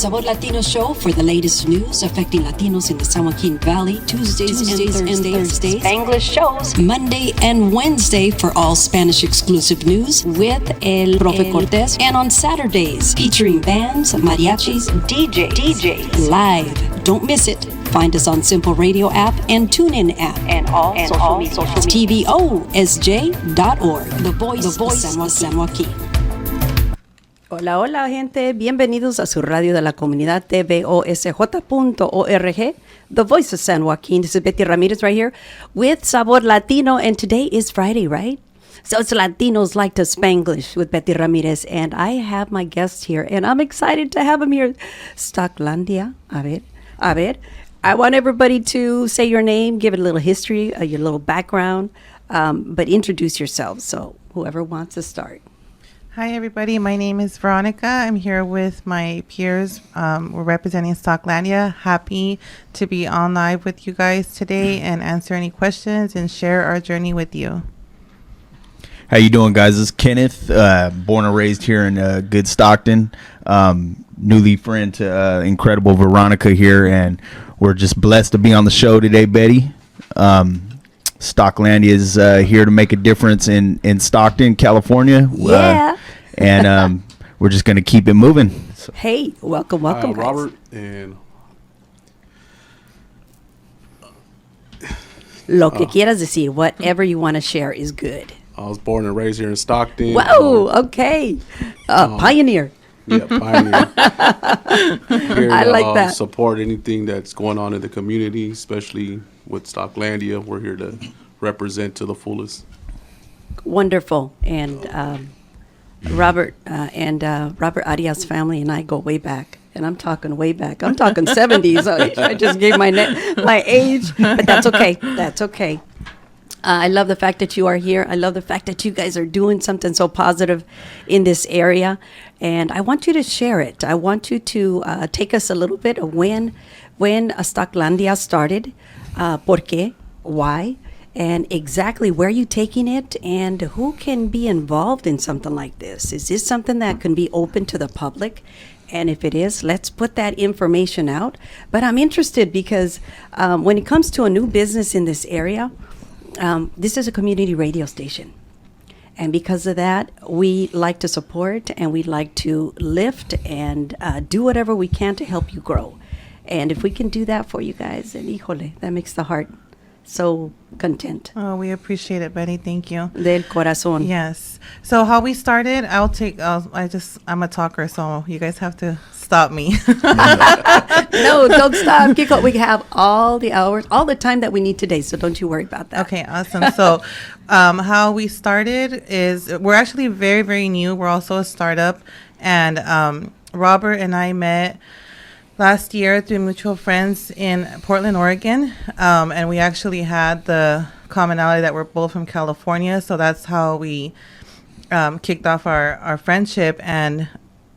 Sabor Latino show for the latest news affecting Latinos in the San Joaquin Valley, Tuesdays and Thursdays. Spanglish shows, Monday and Wednesday for all Spanish exclusive news with El Profe Cortez. And on Saturdays, featuring bands, mariachis, DJs, live. Don't miss it. Find us on Simple Radio app and TuneIn app. And all social media. TVOSJ.org. The Voice of San Joaquin. Hola, hola, gente. Bienvenidos a su radio de la comunidad tvosj.org. The Voice of San Joaquin. This is Betty Ramirez right here with Sabor Latino. And today is Friday, right? So it's Latinos Like to Spanglish with Betty Ramirez. And I have my guest here. And I'm excited to have him here. Stocklandia. A ver. I want everybody to say your name, give it a little history, your little background, but introduce yourselves. So whoever wants to start. Hi, everybody. My name is Veronica. I'm here with my peers. We're representing Stocklandia. Happy to be on live with you guys today and answer any questions and share our journey with you. How you doing, guys? This is Kenneth, born and raised here in good Stockton. Newly friend to incredible Veronica here, and we're just blessed to be on the show today, Betty. Stocklandia is here to make a difference in Stockton, California. Yeah. And we're just going to keep it moving. So. Hey, welcome, guys. Robert, and Lo que quieras decir, whatever you want to share is good. I was born and raised here in Stockton. Whoa, okay. Pioneer. Yeah, pioneer. Here I to, like that. Support anything that's going on in the community, especially with Stocklandia. We're here to represent to the fullest. Wonderful. And Robert Robert Arias' family and I go way back. And I'm talking way back. I'm talking 70s. I just gave my age, but that's okay. That's okay. I love the fact that you are here. I love the fact that you guys are doing something so positive in this area. And I want you to share it. I want you to take us a little bit of when Stocklandia started, por qué, why, and exactly where you're taking it, and who can be involved in something like this. Is this something that can be open to the public? And if it is, let's put that information out. But I'm interested because when it comes to a new business in this area, this is a community radio station. And because of that, we like to support and we like to lift and do whatever we can to help you grow. And if we can do that for you guys, then híjole, that makes the heart so content. Oh, we appreciate it, Betty. Thank you. Del corazón. Yes. So how we started, I'm a talker, so you guys have to stop me. No, don't stop. Kiko, we have all the hours, all the time that we need today, so don't you worry about that. Okay, awesome. So how we started is we're actually very, very new. We're also a startup. And Robert and I met last year through mutual friends in Portland, Oregon. And we actually had the commonality that we're both from California. So that's how we kicked off our friendship. And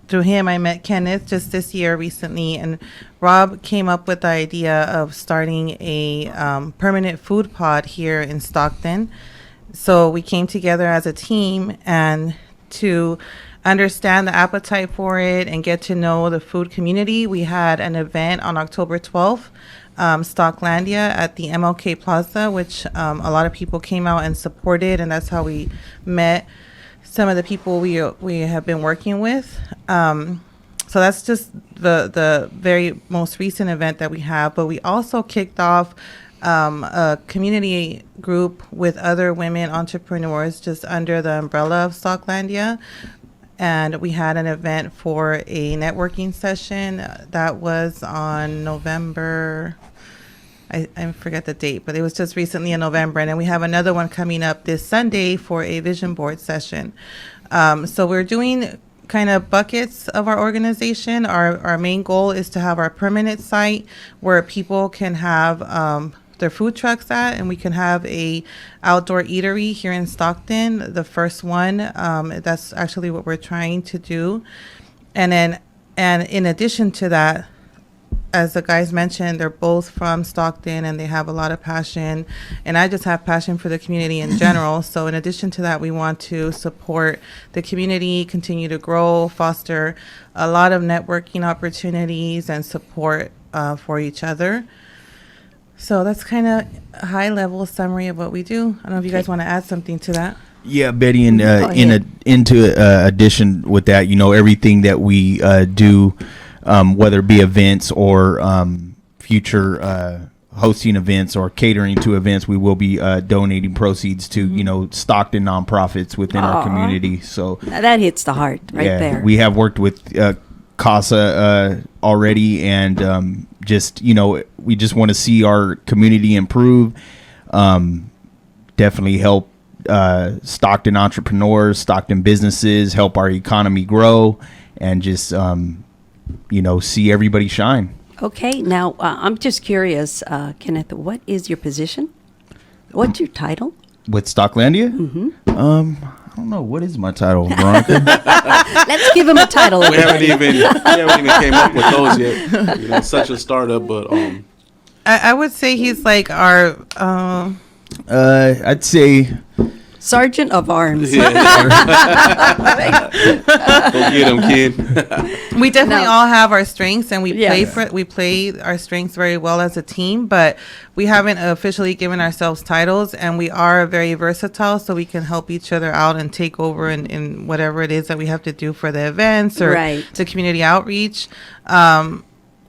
through him, I met Kenneth just this year recently. And Rob came up with the idea of starting a permanent food pod here in Stockton. So we came together as a team and to understand the appetite for it and get to know the food community. We had an event on October 12th, Stocklandia at the MLK Plaza, which a lot of people came out and supported, and that's how we met some of the people we have been working with. So that's just the very most recent event that we have, but we also kicked off a community group with other women entrepreneurs just under the umbrella of Stocklandia. And we had an event for a networking session that was on November. I forget the date, but it was just recently in November. And then we have another one coming up this Sunday for a vision board session. So we're doing kind of buckets of our organization. Our main goal is to have our permanent site where people can have their food trucks at, and we can have a outdoor eatery here in Stockton, the first one. That's actually what we're trying to do. And in addition to that, as the guys mentioned, they're both from Stockton and they have a lot of passion. And I just have passion for the community in general. So in addition to that, we want to support the community, continue to grow, foster a lot of networking opportunities and support for each other. So that's kind of a high level summary of what we do. I don't know if you guys want to add something to that. Yeah, Betty, and addition with that, everything that we do, whether it be events or future hosting events or catering to events, we will be donating proceeds to Stockton nonprofits within our community. So Now that hits the heart right there. We have worked with CASA already, and we just want to see our community improve. Definitely help Stockton entrepreneurs, Stockton businesses, help our economy grow, and just see everybody shine. Okay, now I'm just curious, Kenneth, what is your position? What's your title? With Stocklandia? Mm-hmm. I don't know. What is my title, Veronica? Let's give him a title. We haven't even came up with those yet. Such a startup, but I would say he's like our I'd say Sergeant of Arms. yeah. Go get him, kid. we definitely all have our strengths, and we Yes. play our strengths very well as a team, but we haven't officially given ourselves titles, and we are very versatile, so we can help each other out and take over in whatever it is that we have to do for the events or Right. the community outreach.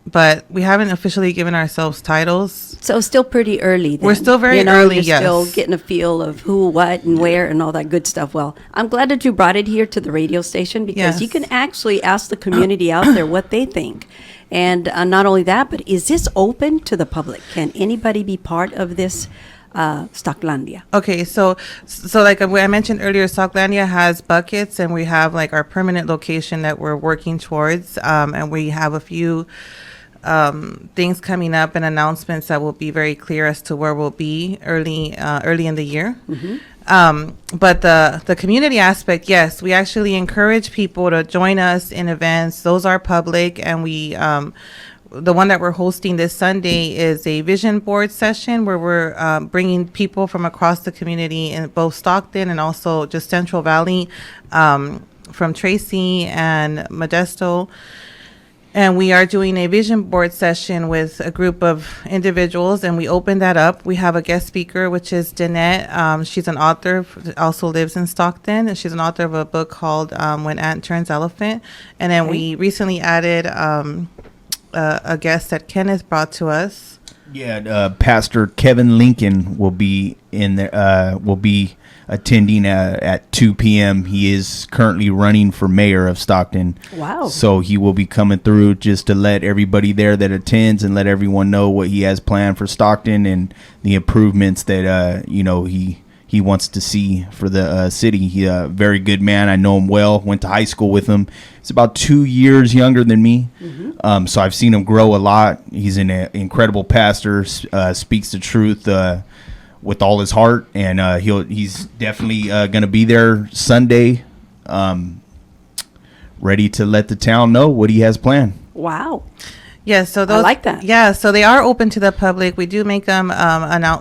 But we haven't officially given ourselves titles. So still pretty early then. We're still very early, You're still yes. getting a feel of who, what, and where, and all that good stuff. Well, I'm glad that you brought it here to the radio station because you Yes. can actually ask the community out there what they think. And not only that, but is this open to the public? Can anybody be part of this Stocklandia? Okay, so like I mentioned earlier, Stocklandia has buckets, and we have like our permanent location that we're working towards, and we have a few things coming up and announcements that will be very clear as to where we'll be early in the year. But the community aspect, yes, we actually encourage people to join us in events. Those are public, and we the one that we're hosting this Sunday is a vision board session where we're bringing people from across the community in both Stockton and also just Central Valley, from Tracy and Modesto. And we are doing a vision board session with a group of individuals, and we open that up. We have a guest speaker, which is Danette. She's an author, also lives in Stockton, and she's an author of a book called When Ant Turns Elephant. And then we recently added a guest that Kenneth brought to us. Yeah, Pastor Kevin Lincoln will be in there. Will be attending at 2 p.m. He is currently running for mayor of Stockton. Wow! So he will be coming through just to let everybody there that attends and let everyone know what he has planned for Stockton and the improvements that he wants to see for the city. He's a very good man. I know him well. Went to high school with him. He's about 2 years younger than me. So I've seen him grow a lot. He's an incredible pastor, speaks the truth with all his heart, and he's definitely going to be there Sunday, ready to let the town know what he has planned. Wow! Yeah, so those, I like that. Yeah, so they are open to the public. We do make them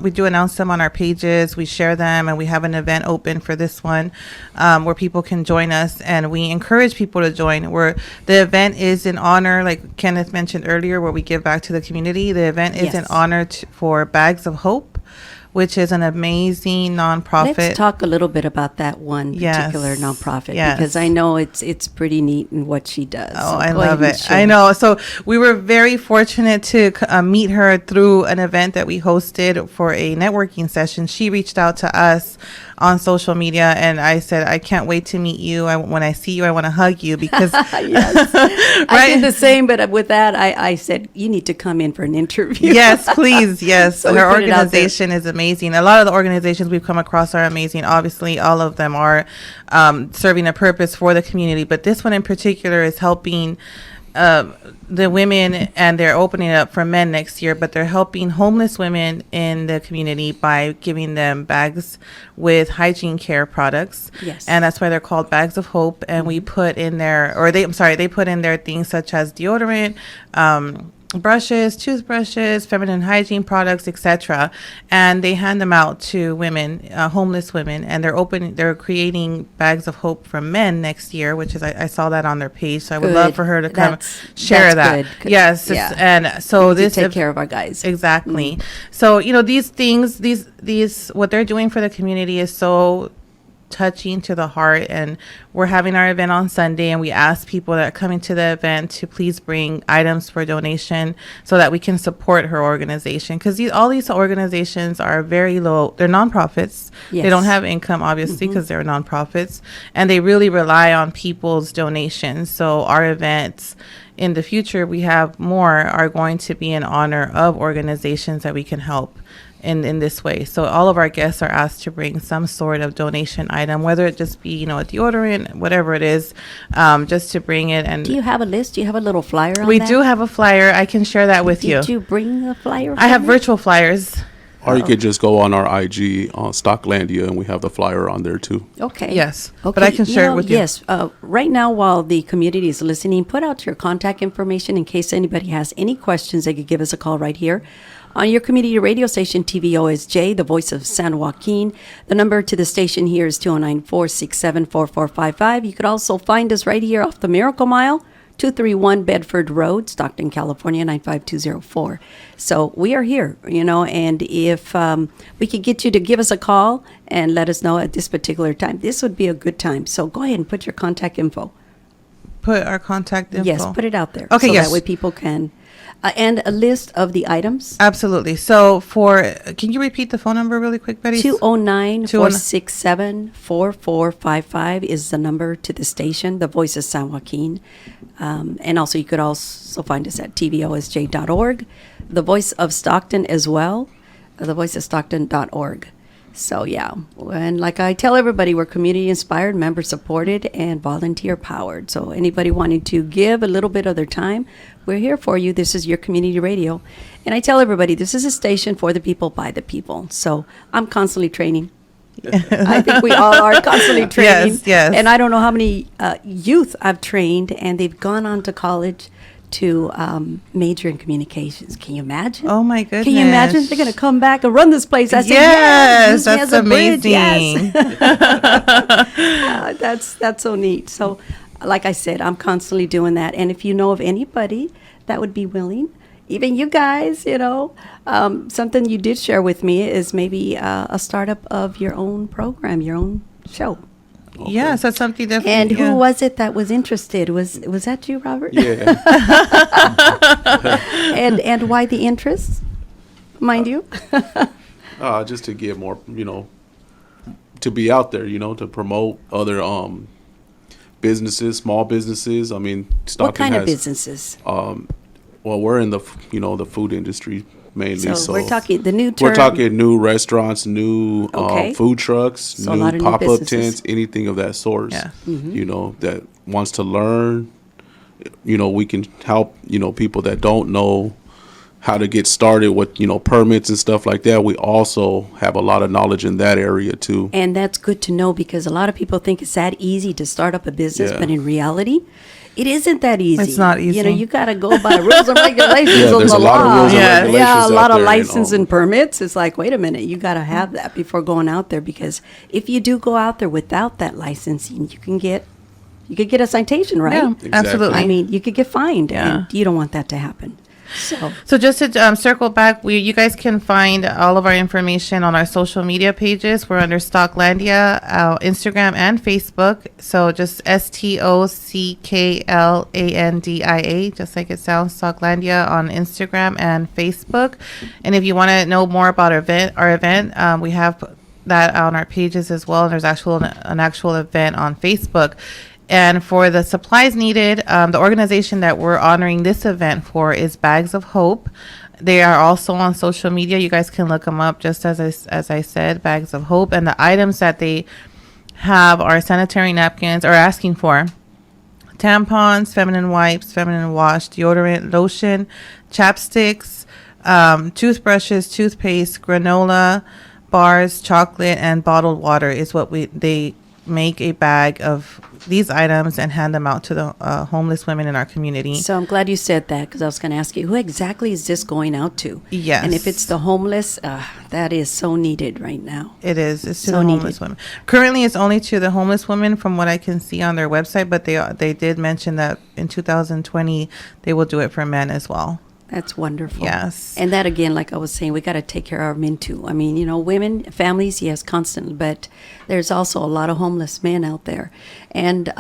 we do announce them on our pages. We share them, and we have an event open for this one where people can join us, and we encourage people to join. Where the event is in honor, like Kenneth mentioned earlier, where we give back to the community. The event is in Yes. honor for Bags of Hope, which is an amazing nonprofit. Let's talk a little bit about that one particular Yes. nonprofit Yes. because I know it's pretty neat in what she does. Oh, So I go ahead love and it. share. I know. So we were very fortunate to meet her through an event that we hosted for a networking session. She reached out to us on social media, and I said, I can't wait to meet you. When I see you, I want to hug you because Yes. I Right? did the same, but with that, I said, you need to come in for an interview. Yes, please. Yes. So we Her put it out there. organization is amazing. A lot of the organizations we've come across are amazing. Obviously, all of them are serving a purpose for the community. But this one in particular is helping the women, and they're opening it up for men next year, but they're helping homeless women in the community by giving them bags with hygiene care products. Yes. And that's why they're called Bags of Hope. And we put in there, they put in there things such as deodorant, brushes, toothbrushes, feminine hygiene products, etc. And they hand them out to women, homeless women, and they're creating bags of hope for men next year, which is I saw that on their page. So I would love Good. for her to come that's share that. good. Yes, Yeah. and so We need this to take care of our guys. exactly. So these things, these what they're doing for the community is so touching to the heart. And we're having our event on Sunday, and we ask people that are coming to the event to please bring items for donation so that we can support her organization, because all these organizations are very low. They're nonprofits. They don't Yes. have income, obviously, because they're nonprofits, and they really rely on people's donations. So our events in the future, we have more, are going to be in honor of organizations that we can help in this way. So all of our guests are asked to bring some sort of donation item, whether it just be, a deodorant, whatever it is, just to bring it. And Do you have a list? Do you have a little flyer on we that? do have a flyer. I can share that with you. Did you bring the flyer? I have from it? virtual flyers. Or you could just go on our IG on Stocklandia, and we have the flyer on there too. Okay. Yes, but I can share it with you. Yes. Right now, while the community is listening, put out your contact information in case anybody has any questions. They could give us a call right here on your community radio station, TVOSJ, the voice of San Joaquin. The number to the station here is 209-467-4455. You could also find us right here off the Miracle Mile, 231 Bedford Road, Stockton, California, 95204. So we are here, and if we could get you to give us a call and let us know at this particular time, this would be a good time. So go ahead and put your contact info. Put our contact info. Yes, put it out there. Okay, so yes. that way people can. And a list of the items. Absolutely. So can you repeat the phone number really quick, Betty? 209-467-4455 is the number to the station, the voice of San Joaquin. And also you could also find us at tvosj.org, the voice of Stockton as well, the voice of Stockton.org. So yeah, and like I tell everybody, we're community inspired, member supported, and volunteer powered. So anybody wanting to give a little bit of their time, we're here for you. This is your community radio. And I tell everybody, this is a station for the people, by the people. So I'm constantly training. I think we all are constantly training. Yes. And I don't know how many youth I've trained, and they've gone on to college to major in communications. Can you imagine? Oh my goodness. Can you imagine they're going to come back and run this place? I said, yes, use me that's as a bridge. amazing. Yes. That's so neat. So, like I said, I'm constantly doing that. And if you know of anybody that would be willing, even you guys, something you did share with me is maybe a startup of your own program, your own show. Okay. Yes, that's something definitely. And who was it that was interested? Was that you, Robert? Yeah. And why the interest, mind you? Just to get more, to be out there, to promote other businesses, small businesses. I mean, Stockton What kind of has, businesses? Well, we're in the food industry mainly. So we're talking the new term. We're talking new restaurants, new Okay. food trucks, So a lot new of new pop-up businesses. tents, anything of that sort. Yeah. That wants to learn. We can help. People that don't know how to get started with permits and stuff like that. We also have a lot of knowledge in that area too. And that's good to know, because a lot of people think it's that easy to start up a business, Yeah. but in reality, it isn't that easy. It's not easy. You got to go by rules and regulations Yeah, on there's the a lot of law. rules and Yeah. regulations Yeah, a lot out of there, license and permits. It's like, wait a minute, you got to have that before going out there, because if you do go out there without that licensing, you could get a citation, right? Yeah, Exactly. absolutely. I mean, you could get fined, Yeah. and you don't want that to happen. So just to circle back, you guys can find all of our information on our social media pages. We're under Stocklandia, Instagram and Facebook. So just Stocklandia, just like it sounds, Stocklandia on Instagram and Facebook. And if you want to know more about our event, we have that on our pages as well. And there's an actual event on Facebook. And for the supplies needed, the organization that we're honoring this event for is Bags of Hope. They are also on social media. You guys can look them up, just as I said, Bags of Hope. And the items that they have are sanitary napkins, or asking for tampons, feminine wipes, feminine wash, deodorant, lotion, chapsticks, toothbrushes, toothpaste, granola bars, chocolate, and bottled water is what they make a bag of these items and hand them out to the homeless women in our community. So I'm glad you said that, because I was going to ask you, who exactly is this going out to? Yes. And if it's the homeless, that is so needed right now. It is. It's to So the homeless needed. women. Currently, it's only to the homeless women from what I can see on their website, but they did mention that in 2020 they will do it for men as well. That's wonderful. Yes. And that, again, like I was saying, we got to take care of our men too. I mean, women, families, yes, constantly, but there's also a lot of homeless men out there. And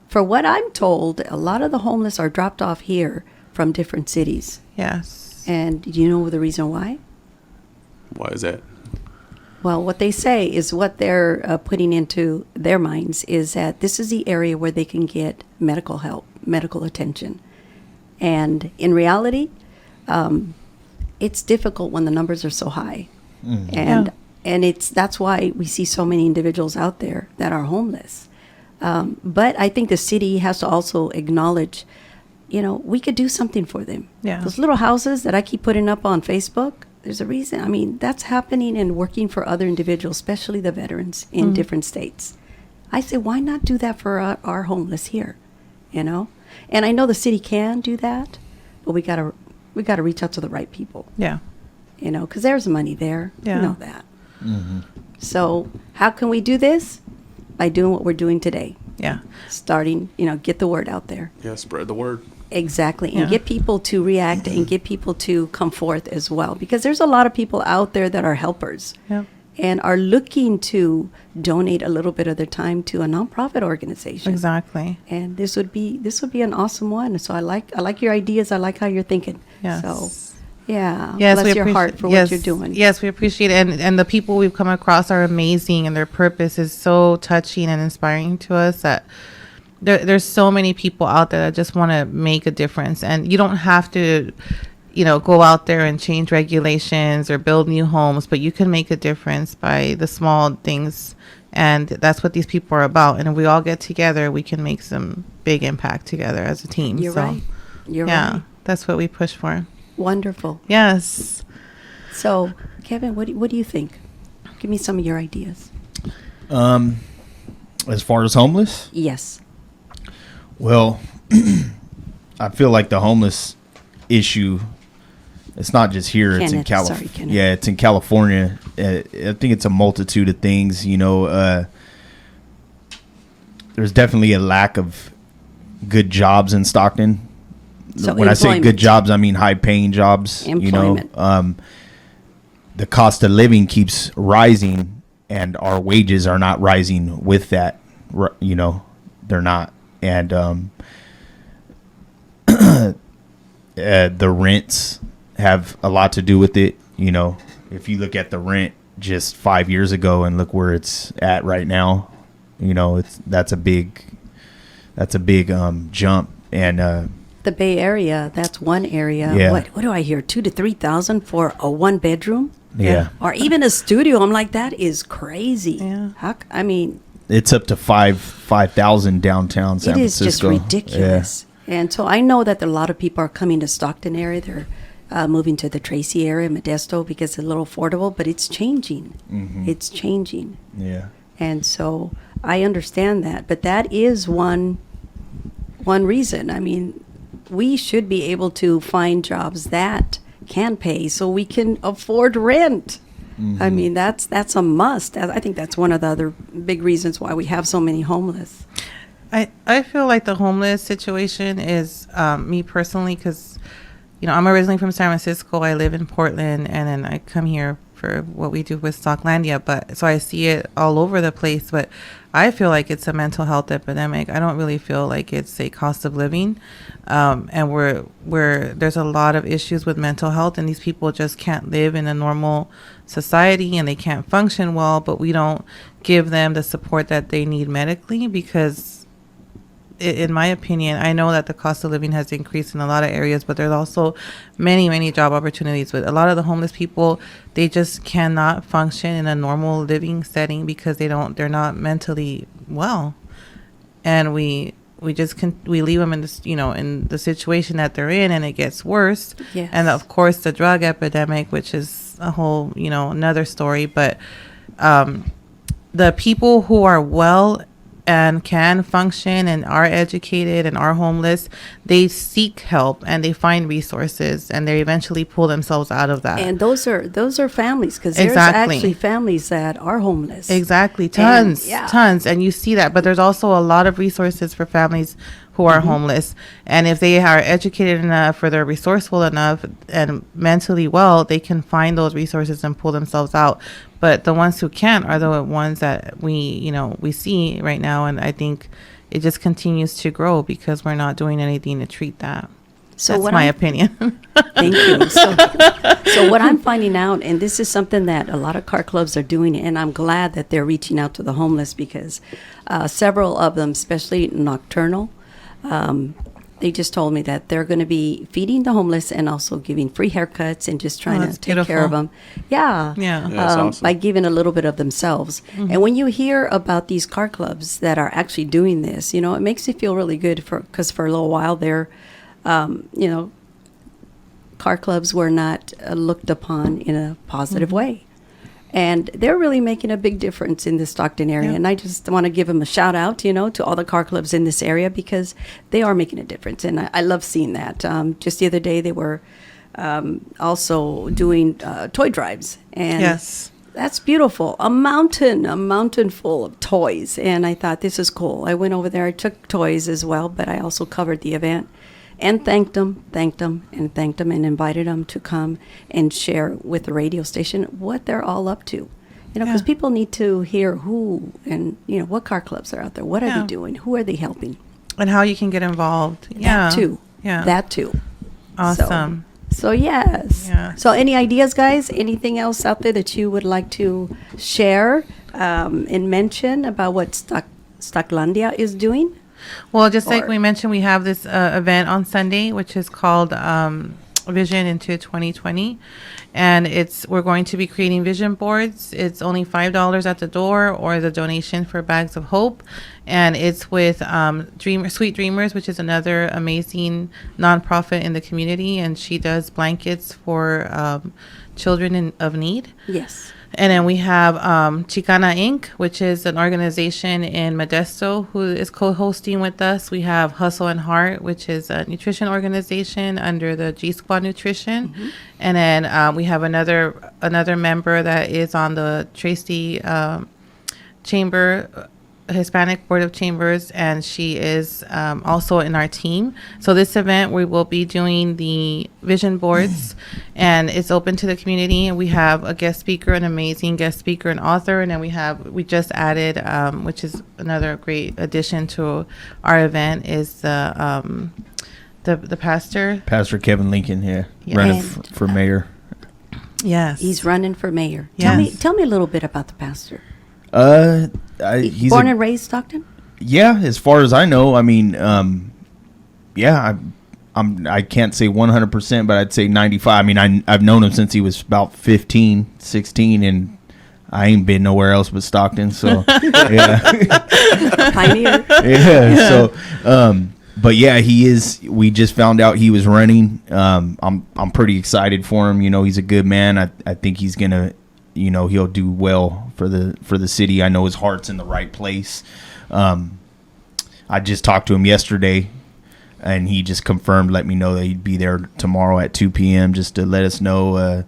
for what I'm told, a lot of the homeless are dropped off here from different cities. Yes. And do you know the reason why? Why is that? Well, what they say is what they're putting into their minds is that this is the area where they can get medical help, medical attention. And in reality, it's difficult when the numbers are so high. And that's why we see so many individuals out there that are homeless. But I think the city has to also acknowledge, we could do something for them. Yeah. Those little houses that I keep putting up on Facebook, there's a reason. I mean, that's happening and working for other individuals, especially the veterans in different states. I say, why not do that for our homeless here? And I know the city can do that, but we gotta reach out to the right people. Yeah. Because there's money there. Yeah. You know that. So how can we do this? By doing what we're doing today. Yeah. Starting, get the word out there. Yeah, spread the word. Exactly. Yeah. And get people to react and get people to come forth as well. Because there's a lot of people out there that are helpers. Yeah. And are looking to donate a little bit of their time to a nonprofit organization. Exactly. And this would be an awesome one. So I like your ideas. I like how you're thinking. Yes. So, yeah. Yes, Bless your heart for what you're doing. Yes, we appreciate it. And the people we've come across are amazing, and their purpose is so touching and inspiring to us that there's so many people out there that just want to make a difference. And you don't have to, go out there and change regulations or build new homes, but you can make a difference by the small things. And that's what these people are about. And if we all get together, we can make some big impact together as a team. You're right. You're yeah, right. that's what we push for. Wonderful. Yes. So, Kevin, what do you think? Give me some of your ideas. As far as homeless, Yes. well, I feel like the homeless issue, it's not just here. It's in Kenneth, sorry, California. Kenneth. Yeah, it's in California. I think it's a multitude of things. There's definitely a lack of good jobs in Stockton. So when I say good employment. jobs, I mean high-paying jobs. Employment. The cost of living keeps rising, and our wages are not rising with that. They're not, and the rents have a lot to do with it. If you look at the rent just 5 years ago and look where it's at right now, that's a big jump. And The Bay Area, that's one area. Yeah. What do I hear? 2,000 to 3,000 for a one bedroom? yeah, Or even a studio. I'm like, that is crazy. Yeah. it's up to 5,000 downtown San It is just Francisco. ridiculous. And so I know that a lot of people are coming to Stockton area. They're moving to the Tracy area, Modesto, because it's a little affordable, but it's changing. It's changing. Yeah. And so I understand that. But that is one reason. I mean, we should be able to find jobs that can pay so we can afford rent. I mean, that's a must. I think that's one of the other big reasons why we have so many homeless. I feel like the homeless situation is me personally, because I'm originally from San Francisco. I live in Portland, and then I come here for what we do with Stocklandia. But so I see it all over the place. But I feel like it's a mental health epidemic. I don't really feel like it's a cost of living, and we're there's a lot of issues with mental health, and these people just can't live in a normal society, and they can't function well. But we don't give them the support that they need medically, because in my opinion, I know that the cost of living has increased in a lot of areas, but there's also many, many job opportunities. With a lot of the homeless people, they just cannot function in a normal living setting because they're not mentally well, and we leave them in this, in the situation that they're in, and it gets worse. Yes. And of course, the drug epidemic, which is a whole, another story, but the people who are well and can function and are educated and are homeless, they seek help and they find resources and they eventually pull themselves out of that. And those are families, because there's Exactly. actually families that are homeless. Exactly. Tons. yeah. Tons. And you see that. But there's also a lot of resources for families who are homeless. And if they are educated enough or they're resourceful enough and mentally well, they can find those resources and pull themselves out. But the ones who can't are the ones that we see right now. And I think it just continues to grow because we're not doing anything to treat that. So That's what my I'm- opinion. Thank you. So what I'm finding out, and this is something that a lot of car clubs are doing, and I'm glad that they're reaching out to the homeless, because several of them, especially Nocturnal, they just told me that they're going to be feeding the homeless and also giving free haircuts and just trying to that's take care of beautiful. them. Yeah. Yeah. Yeah, that's awesome. By giving a little bit of themselves. And when you hear about these car clubs that are actually doing this, it makes you feel really good, because for a little while there, car clubs were not looked upon in a positive way. And they're really making a big difference in the Stockton area. Yeah. And I just want to give them a shout out, to all the car clubs in this area, because they are making a difference. And I love seeing that. Just the other day, they were also doing toy drives. And Yes. that's beautiful. A mountain full of toys. And I thought, this is cool. I went over there. I took toys as well, but I also covered the event. And thanked them, and invited them to come and share with the radio station what they're all up to. Because Yeah. people need to hear who and, what car clubs are out there. What are Yeah. they doing? Who are they helping? And how you can get involved. Yeah. That too. Yeah. That too. Awesome. So yes. Yeah. So any ideas, guys? Anything else out there that you would like to share and mention about what Stocklandia is doing? Well, just like Or- we mentioned, we have this event on Sunday, which is called Vision into 2020, and we're going to be creating vision boards. It's only $5 at the door, or the donation for Bags of Hope, and it's with Sweet Dreamers, which is another amazing nonprofit in the community, and she does blankets for children of need. Yes. And then we have Chicana Inc., which is an organization in Modesto who is co-hosting with us. We have Hustle and Heart, which is a nutrition organization under the G Squad Nutrition. And then we have another member that is on the Tracy Chamber, Hispanic Board of Chambers, and she is also in our team. So this event, we will be doing the vision boards, and it's open to the community. And we have a guest speaker, an amazing guest speaker and author, and then we just added, which is another great addition to our event, is the pastor. Pastor Kevin Lincoln here, Yeah. running And, for mayor. Yes, He's running for mayor. Yes. Tell me a little bit about the pastor. He's Born and raised Stockton? yeah, as far as I know. I mean, yeah, I can't say 100%, but I'd say 95. I mean, I've known him since he was about 15, 16, and I ain't been nowhere else but Stockton. So yeah, Pioneer. yeah. So, but yeah, he is. We just found out he was running. I'm pretty excited for him. He's a good man. I think he's gonna. He'll do well for the city. I know his heart's in the right place. I just talked to him yesterday, and he just confirmed, let me know that he'd be there tomorrow at 2 p.m. just to let us know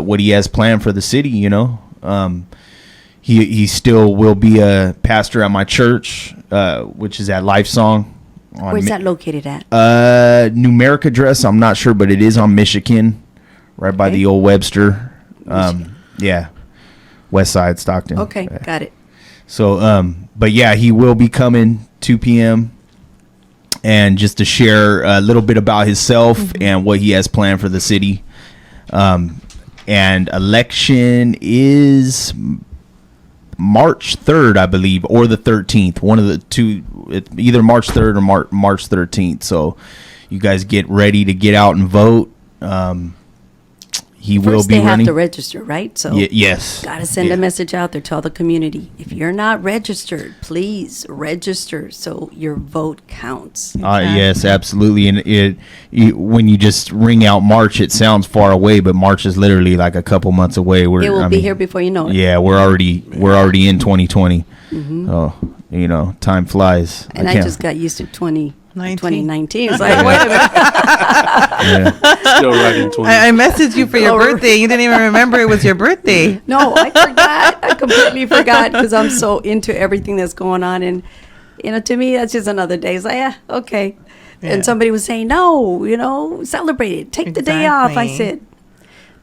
what he has planned for the city. He still will be a pastor at my church, which is at Life Song. Where's that located at? Numeric address, I'm not sure, but it is on Michigan, right by Okay. the old Webster. Yeah, West Side, Stockton. Okay, got it. So, but yeah, he will be coming 2 p.m. and just to share a little bit about himself and what he has planned for the city. And election is March 3rd, I believe, or the 13th. One of the two, either March 3rd or March 13th. So you guys get ready to get out and vote. He will First, be they have running. to register, right? So Yes. got to send Yeah. a message out there to all the community. If you're not registered, please register so your vote counts. Yes, absolutely. And when you just ring out March, it sounds far away, but March is literally like a couple months away. It will be here before you know it. Yeah, we're already in 2020. Oh, You know, time flies. And I can't- just got used to 19. 2019. It's like, wait a minute. yeah. Still right in 20. I messaged you for your birthday. You didn't even remember it was your birthday. No, I forgot. I completely forgot because I'm so into everything that's going on. And, you know, to me, that's just another day. It's like, yeah, okay. Yeah. And somebody was saying, no, you know, celebrate it. Take the day off. I Exactly. said,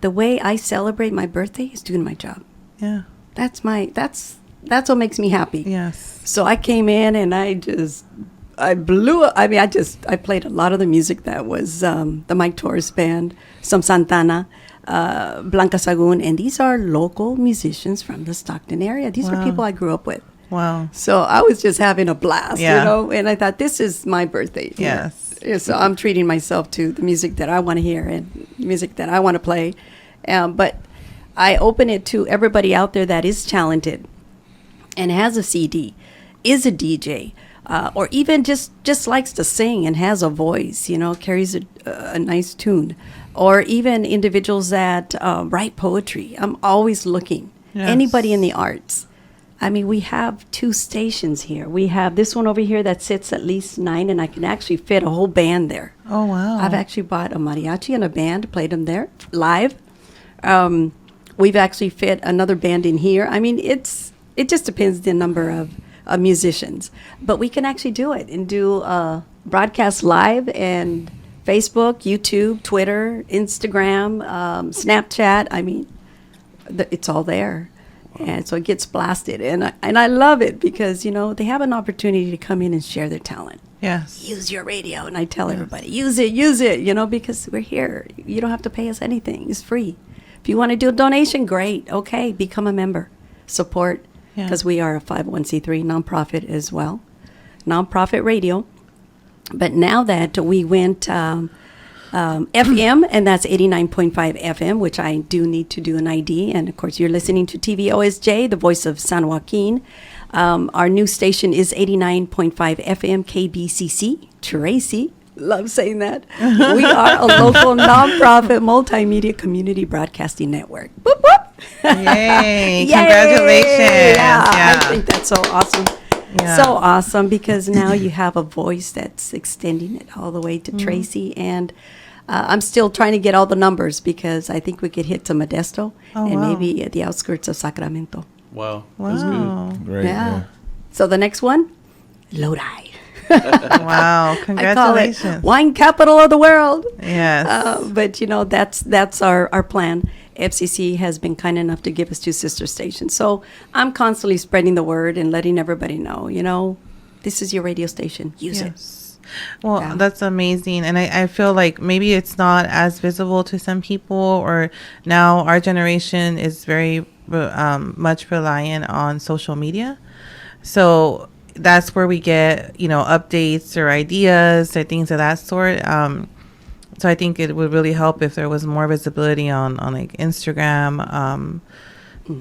the way I celebrate my birthday is doing my job. Yeah. That's what makes me happy. Yes. So I came in and I played a lot of the music that was the Mike Torres Band, some Santana, Blanca Sagun, and these are local musicians from the Stockton area. These are Wow. people I grew up with. Wow. So I was just having a blast, Yeah. you know, and I thought, this is my birthday. Yes. Yeah, so I'm treating myself to the music that I want to hear and music that I want to play. But I open it to everybody out there that is talented and has a CD, is a DJ, or even just likes to sing and has a voice, you know, carries a nice tune, or even individuals that write poetry. I'm always looking. Yes. Anybody in the arts. I mean, we have 2 stations here. We have this one over here that sits at least 9, and I can actually fit a whole band there. Oh, wow. I've actually bought a mariachi and a band, played them there live. We've actually fit another band in here. I mean, it just depends the number of musicians, but we can actually do it and do broadcast live and Facebook, YouTube, Twitter, Instagram, Snapchat. I mean, it's all there. And so it gets blasted, and I love it because, you know, they have an opportunity to come in and share their talent. Yes. Use your radio, and I tell everybody, use it, you know, because we're here. You don't have to pay us anything. It's free. If you want to do a donation, great. Okay, become a member. Support, Yeah. because we are a 501c3 nonprofit as well. Nonprofit radio. But now that we went FM, and that's 89.5 FM, which I do need to do an ID. And of course, you're listening to TVOSJ, the voice of San Joaquin. Our new station is 89.5 FM KBCC. Tracy, love saying that. We are a local nonprofit multimedia community broadcasting network. Whoop, whoop. Yay. Yay! Congratulations. Yeah, I think that's so awesome. Yeah. So awesome, because now you have a voice that's extending it all the way to Tracy. And I'm still trying to get all the numbers because I think we could hit to Modesto and wow. maybe at the outskirts of Sacramento. Wow. That's Wow. good. Great. Yeah. So the next one, Lodi. Wow. I call it Congratulations. wine capital of the world. Yes. But, you know, that's our plan. FCC has been kind enough to give us 2 sister stations. So I'm constantly spreading the word and letting everybody know, you know, this is your radio station. Use it. Yes. Well, Yeah. that's amazing. And I feel like maybe it's not as visible to some people, or now our generation is very much reliant on social media. So that's where we get, you know, updates or ideas or things of that sort. So I think it would really help if there was more visibility on like Instagram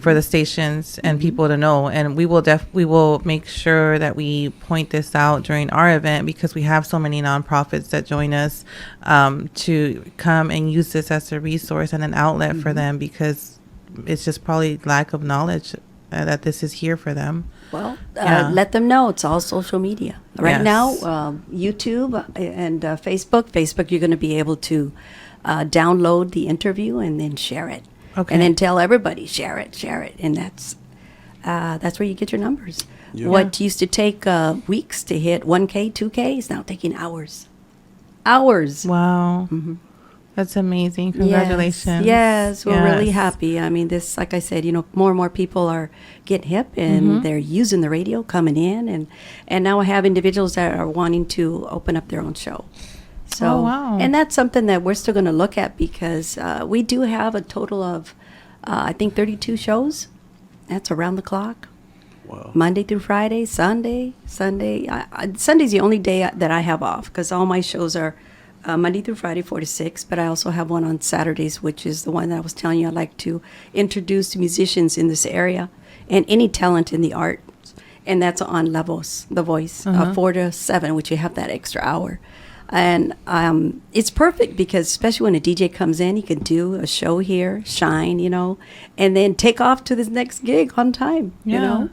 for the stations and people to know. And we will make sure that we point this out during our event, because we have so many nonprofits that join us to come and use this as a resource and an outlet for them, because it's just probably lack of knowledge that this is here for them. Well, Yeah. let them know it's all social media. Right Yes. now, YouTube and Facebook. Facebook, you're going to be able to download the interview and then share it. Okay. And then tell everybody, share it. And that's where you get your numbers. Yeah. What used to take weeks to hit 1K, 2K is now taking hours. Hours. Wow. That's amazing. Congratulations. Yes, we're really Yes. happy. I mean, this, like I said, you know, more and more people are getting hip and they're using the radio, coming in, and now I have individuals that are wanting to open up their own show. So, Oh, wow. and that's something that we're still going to look at, because we do have a total of, I think, 32 shows. That's around the clock. Wow. Monday through Friday, Sunday. Sunday's the only day that I have off, because all my shows are Monday through Friday, 4 to 6. But I also have one on Saturdays, which is the one that I was telling you I like to introduce musicians in this area and any talent in the art. And that's on La Voz, The Voice, 4 to 7, which you have that extra hour. And it's perfect, because especially when a DJ comes in, he can do a show here, shine, you know, and then take off to this next gig on time, you Yeah. know?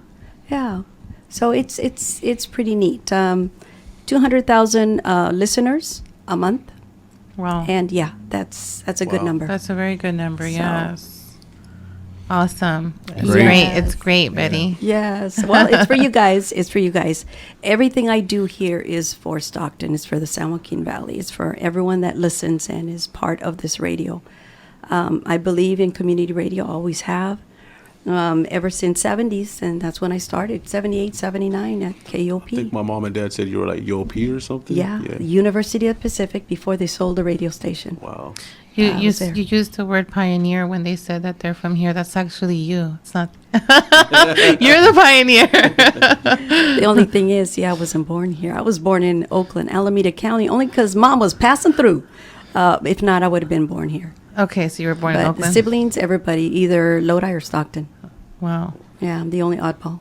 Yeah. So it's pretty neat. 200,000 listeners a month, Wow. and yeah, that's a good Wow. number. That's a very good number. So- Yes. Awesome. It's Great. great. It's great, Betty. Yes. Well, it's for you guys. It's for you guys. Everything I do here is for Stockton. It's for the San Joaquin Valley. It's for everyone that listens and is part of this radio. I believe in community radio, always have, ever since 70s. And that's when I started, 78, 79 at KOP. I think my mom and dad said you were like UOP or something. Yeah, University of the Pacific before they sold the radio station. Wow. You I you, was there. you used the word pioneer when they said that they're from here. That's actually you. It's not. You're the pioneer. The only thing is, I wasn't born here. I was born in Oakland, Alameda County, only because Mom was passing through. If not, I would have been born here. Okay, so you were born in But the Oakland. siblings, everybody, either Lodi or Stockton. Wow. Yeah, I'm the only oddball.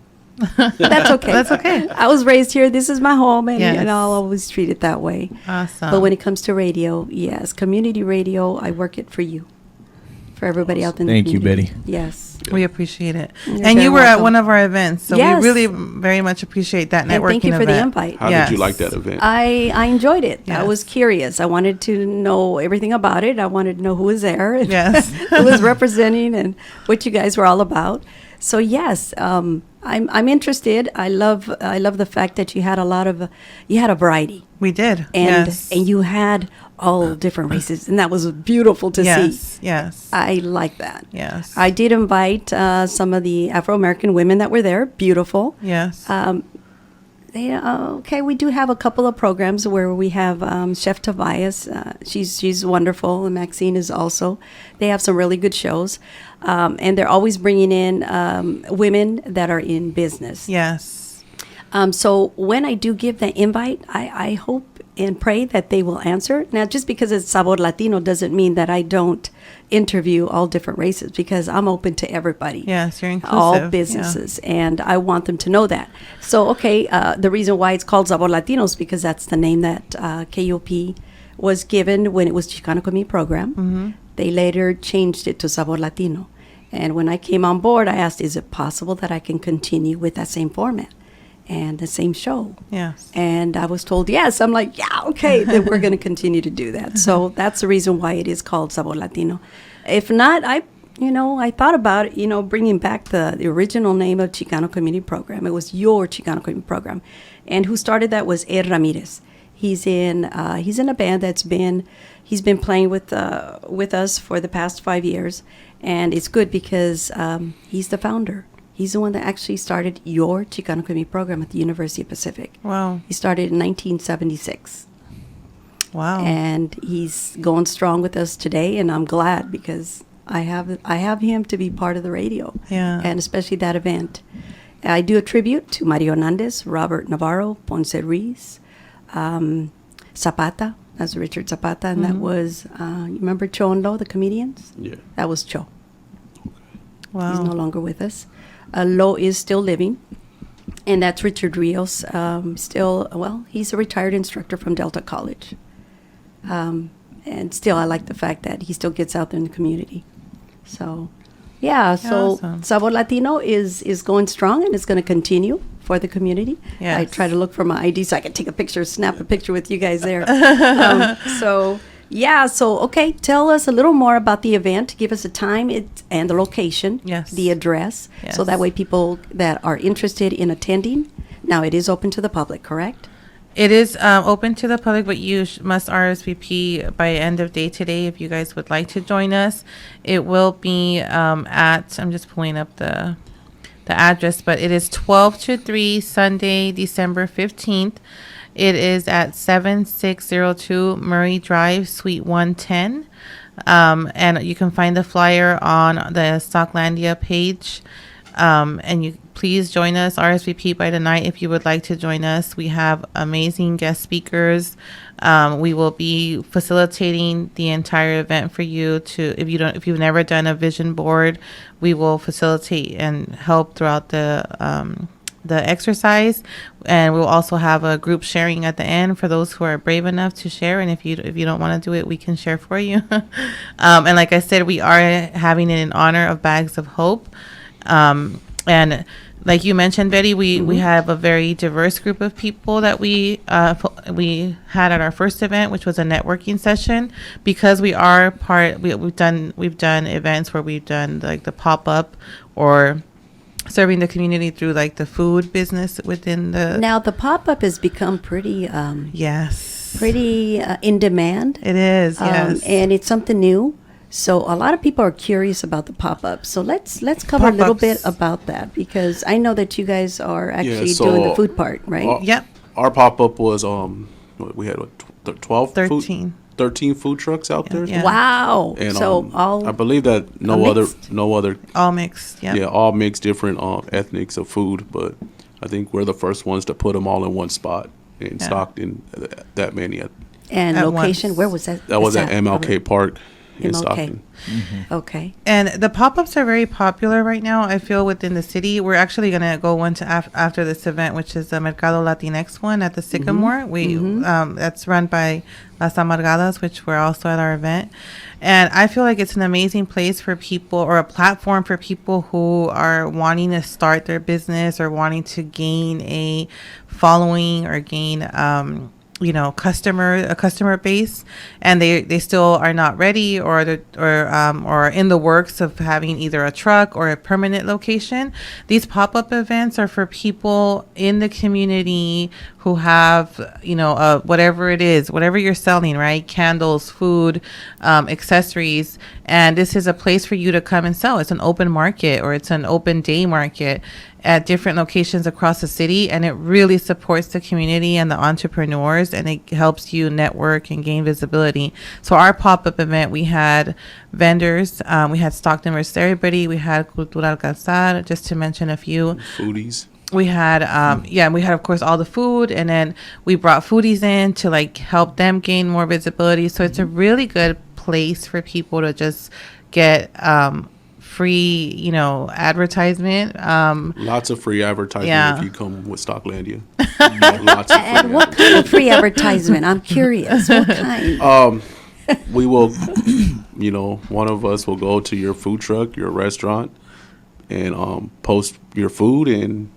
That's okay. That's okay. I was raised here. This is my home, and, Yes. I'll always treat it that way. Awesome. But when it comes to radio, yes, community radio, I work it for you, for everybody out in the Thank you, community. Betty. Yes. We appreciate it. You're And very you were at welcome. one of our events, so Yes. we really very much appreciate that And networking thank you for event. the invite. How Yes. did you like that event? I enjoyed it. I was Yes. curious. I wanted to know everything about it. I wanted to know who was there, and Yes. who was representing, and what you guys were all about. So yes, I'm interested. I love the fact that you had a variety, We did. and yes. and you had all different races, and that was beautiful to yes. see. Yes. I like that. Yes. I did invite some of the Afro-American women that were there. Beautiful. Yes. Okay, we do have a couple of programs where we have Chef Tobias. She's wonderful, and Maxine is also. They have some really good shows, and they're always bringing in women that are in business. yes. So when I do give that invite, I hope and pray that they will answer. Now, just because it's Sabor Latino doesn't mean that I don't interview all different races, because I'm open to everybody. Yes, you're inclusive. All yeah. businesses, and I want them to know that. So, okay, the reason why it's called Sabor Latinos, because that's the name that KOP was given when it was Chicano Community Program. Mm-hmm. They later changed it to Sabor Latino. And when I came on board, I asked, is it possible that I can continue with that same format and the same show? Yes. And I was told yes. I'm like, yeah, okay, then we're going to continue to do that. So that's the reason why it is called Sabor Latino. If not, I thought about, bringing back the original name of Chicano Community Program. It was your Chicano Community Program. And who started that was Ed Ramirez. He's in a band he's been playing with us for the past 5 years. And it's good because he's the founder. He's the one that actually started your Chicano Community Program at the University of Pacific. Wow. He started in 1976. Wow. And he's going strong with us today, and I'm glad because I have him to be part of the radio. Yeah. And especially that event. I do a tribute to Mario Hernandez, Robert Navarro, Ponce Ruiz, Zapata. That's Richard Zapata, and that was, you remember Cho and Lo, the comedians? Yeah. That was Cho. wow. He's no longer with us. Lo is still living, and that's Richard Rios. He's a retired instructor from Delta College. And still, I like the fact that he still gets out there in the community. So, yeah, so Awesome. Sabor Latino is going strong, and it's going to continue for the community. Yes. I try to look for my ID so I can take a picture, snap a picture with you guys there. Okay, tell us a little more about the event. Give us a time and the location, Yes. the address, so Yes. that way people that are interested in attending. Now, it is open to the public, correct? It is open to the public, but you must RSVP by end of day today if you guys would like to join us. It will be I'm just pulling up the address, but it is 12 to 3, Sunday, December 15th. It is at 7602 Murray Drive, Suite 110. And you can find the flyer on the Stocklandia page. And you please join us, RSVP by tonight if you would like to join us. We have amazing guest speakers. We will be facilitating the entire event for you if you've never done a vision board, we will facilitate and help throughout the exercise, and we'll also have a group sharing at the end for those who are brave enough to share. And if you don't want to do it, we can share for you. And like I said, we are having it in honor of Bags of Hope. And like you mentioned, Betty, we have a very diverse group of people that we had at our first event, which was a networking session. Because we are we've done events where we've done like the pop-up or serving the community through like the food business within the. Now the pop-up has become pretty Yes, pretty in demand. it is. Yes, And it's something new. So a lot of people are curious about the pop-up. So let's cover a little bit Pop-ups. about that, because I know that you guys are actually so, doing the food part, right? Yep. Our pop-up was we had 12 13. 13 food trucks out there. Yeah. Wow. And So all I believe that no mixed? other All mixed. Yep. yeah, all mixed different ethnics of food, but I think we're the first ones to put them all in one spot in Stockton. That many. and At location. once. Where was that? That was Is at that- MLK Park in MLK. Stockton. Okay. And the pop-ups are very popular right now, I feel, within the city. We're actually going to go one to after this event, which is the Mercado Latinx one at the Sycamore. That's run by Las Amargadas, which we're also at our event. And I feel like it's an amazing place for people, or a platform for people who are wanting to start their business or wanting to gain a following or gain a customer base, and they still are not ready or or in the works of having either a truck or a permanent location. These pop-up events are for people in the community who have whatever it is, whatever you're selling, right? Candles, food, accessories, and this is a place for you to come and sell. It's an open market, or it's an open day market at different locations across the city, and it really supports the community and the entrepreneurs, and it helps you network and gain visibility. So our pop-up event, we had vendors, we had Stockton versus Everybody, we had Cultural Calzar, just to mention a few. Foodies. We had we had of course all the food, and then we brought foodies in to like help them gain more visibility. So it's a really good place for people to just get free, advertisement. Lots of free advertising Yeah. if you come with Stocklandia. Lots of free And what kind of free advertisement? I'm curious. What kind? We will, one of us will go to your food truck, your restaurant, and post your food and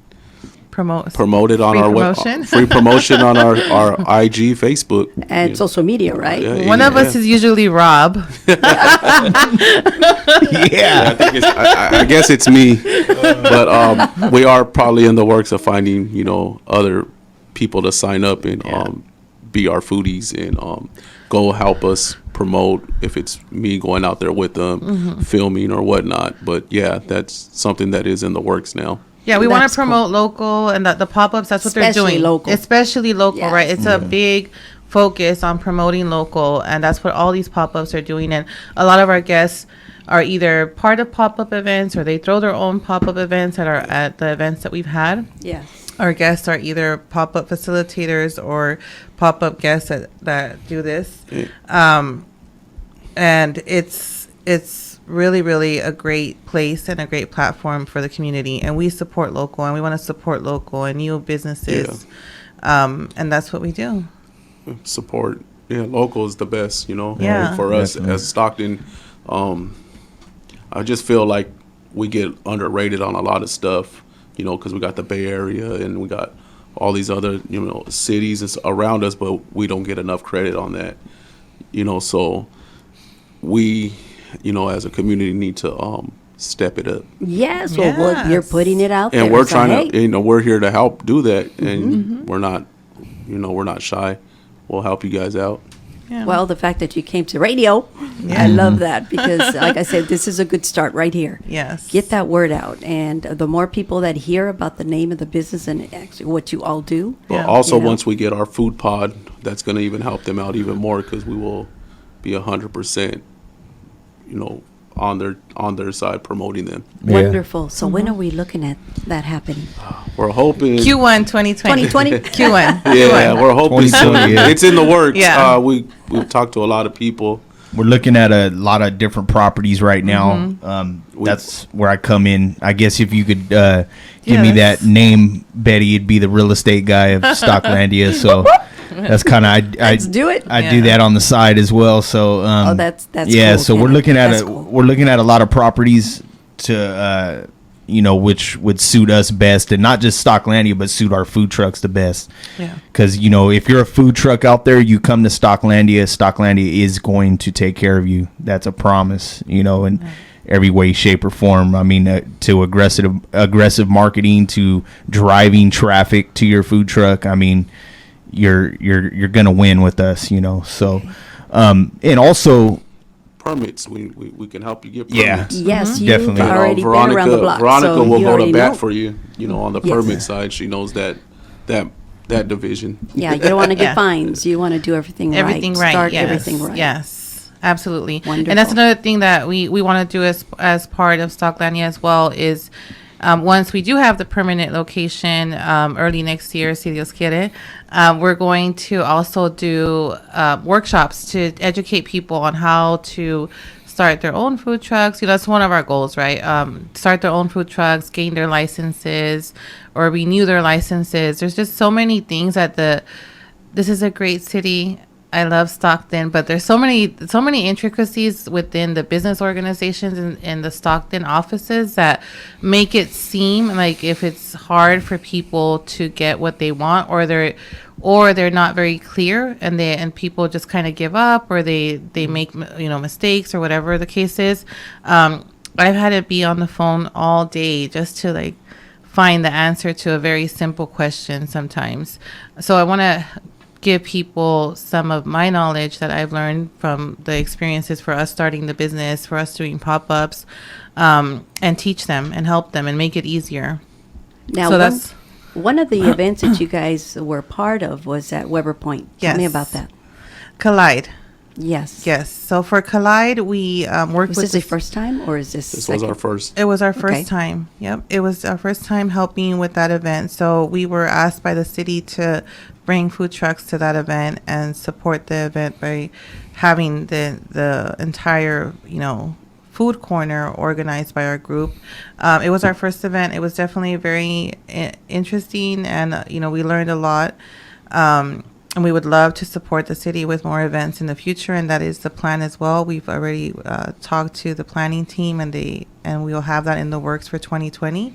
promote it on free our promotion. free promotion on our IG, Facebook, And social media, right? Yeah. One of us is usually Rob. Yeah. I guess it's me, but we are probably in the works of finding other people to sign up and be our foodies and go help us promote, if it's me going out there with them filming or whatnot. But yeah, that's something that is in the works now. Yeah, we want That's to promote local, and the pop-ups, that's what they're Especially doing. local. Especially local, Yes. right? It's a big focus on promoting local, and that's what all these pop-ups are doing. And a lot of our guests are either part of pop-up events, or they throw their own pop-up events at the events that we've had. Yeah. Our guests are either pop-up facilitators or pop-up guests that do this. And it's really, really a great place and a great platform for the community. And we support local, and we want to support local and new businesses. And that's what we do. Support, local is the best, Yeah. for us Definitely. as Stockton. I just feel like we get underrated on a lot of stuff, because we got the Bay Area and we got all these other cities around us, but we don't get enough credit on that, so we as a community need to step it up. Yes. Well, you're Yes. putting it out there. And we're So, trying hey, to, we're here to help do that, and we're not, we're not shy. We'll help you guys out. Yeah. Well, the fact that you came to radio, I love that, because, like I said, this is a good start right here. Yes. Get that word out, and the more people that hear about the name of the business and actually what you all do. But Yeah. also, You know? once we get our food pod, that's going to even help them out even more, because we will be 100%, on their side promoting them. Yeah. Wonderful. So when are we looking at that happening? We're hoping. Q1 2020. 2020? Q1. Yeah, we're hoping 2020, soon. yeah. It's in the works. Yeah. We've talked to a lot of people. We're looking at a lot of different properties right now. That's where I come in. I guess if you could give me Yes. that name, Betty, you'd be the real estate guy of Stocklandia. So that's kind of Let's do it. I do that on the side as well. So That's yeah. cool, So we're Kenneth. looking at That's a cool. we're looking at a lot of properties to which would suit us best, and not just Stocklandia, but suit our food trucks the best. Yeah. Because, if you're a food truck out there, you come to Stocklandia is going to take care of you. That's a promise, in every way, shape, or form. I mean, to aggressive marketing, to driving traffic to your food truck. I mean, you're going to win with us, So, and also, permits. We can help you get permits. Yes, you've Definitely. already been around the block. Veronica so will you go to already bat know. for you. On the permit side, she knows that division. Yeah, you don't want to get Yeah. fines. You want to do everything right. Everything right. Start Yes. everything right. Yes, absolutely. Wonderful. And that's another thing that we want to do as part of Stocklandia as well is once we do have the permanent location early next year, si Dios quiere, we're going to also do workshops to educate people on how to start their own food trucks. That's one of our goals, right? Start their own food trucks, gain their licenses, or renew their licenses. There's just so many things this is a great city. I love Stockton, but there's so many intricacies within the business organizations and the Stockton offices that make it seem like if it's hard for people to get what they want, or they're not very clear, and people just kind of give up, or they make mistakes, or whatever the case is. I've had to be on the phone all day just to find the answer to a very simple question sometimes. So I want to give people some of my knowledge that I've learned from the experiences for us starting the business, for us doing pop-ups, and teach them and help them and make it easier. Now, So that's one of the events that you guys were part of was at Weber Point. Tell me Yes. about that. Collide. Yes. Yes. So for Collide, we worked Was with this the first time, or is this? This was our first. It was our first Okay. time. Yep. It was our first time helping with that event. So we were asked by the city to bring food trucks to that event and support the event by having the entire, food corner organized by our group. It was our first event. It was definitely very interesting, and, we learned a lot. And we would love to support the city with more events in the future, and that is the plan as well. We've already talked to the planning team, and we will have that in the works for 2020.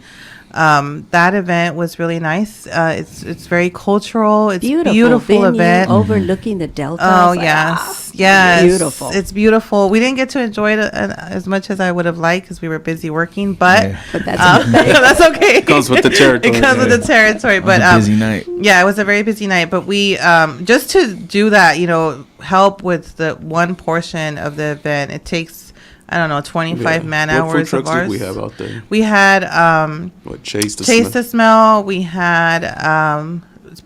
That event was really nice. It's very cultural. It's beautiful venue event. overlooking the Delta. Oh, It's like, yes. beautiful. It's beautiful. We didn't get to enjoy it as much as I would have liked because we were busy working, but Yeah. But that's okay. that's okay. It comes with the territory. It comes with the territory. It was But a busy night. yeah, it was a very busy night. But we just to do that, help with the one portion of the event. It takes 25 man What hours food of trucks ours. did we have out there? We had Chase the Taste Smith. the Smell. We had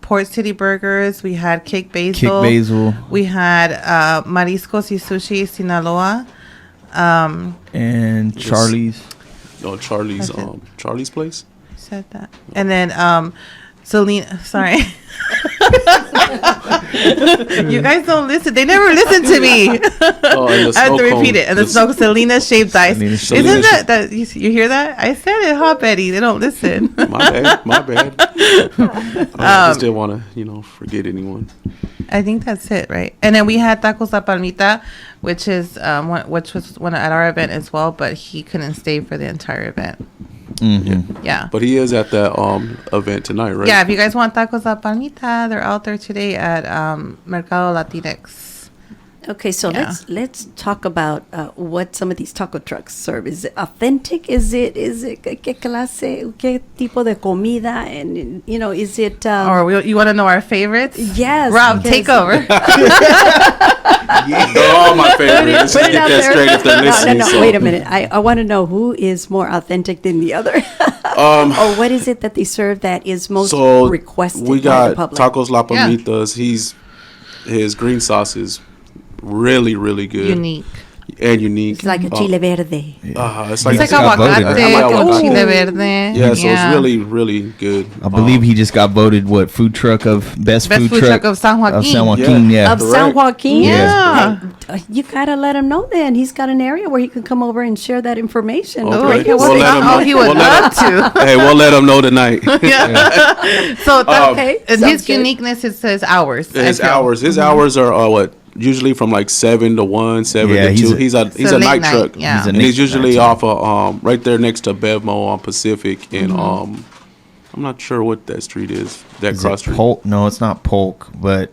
Port City Burgers. We had Kick Basil. Kick Basil. We had Mariscos y Sushi Sinaloa. And Charlie's. No, Charlie's. That's it. Charlie's place. Said that. And then Selena, sorry. You guys don't listen. They never listen to me. Oh, and the I have to snow repeat cone. it. And the snow Selena shaved ice. Selena Isn't shaved- that you hear that? I said it, huh, Betty? They don't listen. My bad. I just didn't want to, forget anyone. I think that's it, right? And then we had Tacos La Palmita, which was one at our event as well, but he couldn't stay for the entire event. Mm-hmm. Yeah. But he is at that event tonight, right? Yeah, if you guys want Tacos La Palmita, they're out there today at Mercado Latinx. Okay, so Yeah. let's talk about what some of these taco trucks serve. Is it authentic? Is it qué clase, qué tipo de comida, and is it? Or you want to know our favorites? Yes, Rob, because- take over. They're all my favorites. Put Let's it get out that there. straight if they're listening. No, so- wait a minute. I want to know who is more authentic than the other, or what is it that they serve that is most So requested we by got the public? Tacos La Yeah. Palmitas. His green sauce is really, really good. Unique. And unique. It's like a chile verde. It's It's like like just got voted, aguacate right? con Aguacate. chile verde. Yeah, so it's really, really good. I believe he just got voted food truck of best food truck of San Joaquin. Of San Joaquin, yeah. Of San correct. Joaquin? Yeah. You gotta let him know then. He's got an area where he can come over and share that information. Okay. Oh, okay, We'll let him know. he would We'll let love to. Hey, we'll let him know tonight. So Okay, and sounds his good. uniqueness is his hours. I His feel. hours. His hours are usually from like 7 to 1, 7 Yeah, to 2. He's a late night night, truck. yeah. And he's usually off of right there next to Bevmo on Pacific, and I'm not sure what that street is. That Is cross it street. Polk? No, it's not Polk, but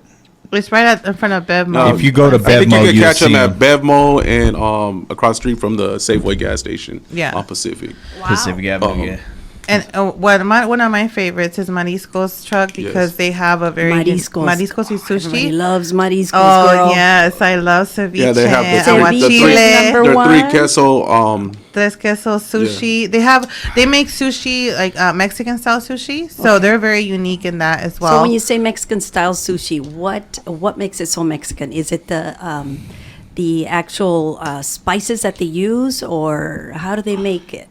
It's right in front of Bevmo. No, if you go to I think you Bevmo, can you'll catch him see at him. Bevmo and across the street from the Safeway gas station. Yeah. On Pacific. Pacific Avenue. Uh-huh. Yeah. And one of my favorites is Marisco's truck because Yes. they have a very Mariscos. Marisco's is Everybody sushi. loves mariscos, Oh girl. yes, I love ceviche. Yeah, they have the Ceviche three, number their one. 3 queso. Tres queso sushi. They make sushi like Mexican style sushi, so they're very unique in that as well. So when you say Mexican style sushi, what makes it so Mexican? Is it the actual spices that they use, or how do they make it?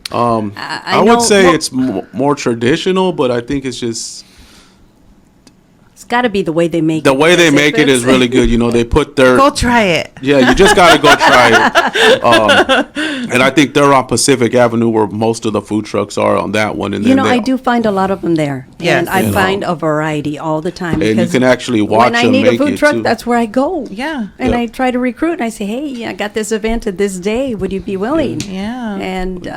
I would say it's more traditional, but I think it's just It's got to be the way they make it. the way they because make it is really good. You know, they put their Go try it. yeah. You just gotta go try it. And I think they're on Pacific Avenue where most of the food trucks are on that one. And You then know, they- I do find a lot of them there. Yes. And I And, find a variety all the time. and you because can actually watch when I them need make a food it, truck, too. that's where I go. Yeah. And Yeah. I try to recruit, and I say, hey, I got this event at this day. Would you be willing? Yeah. And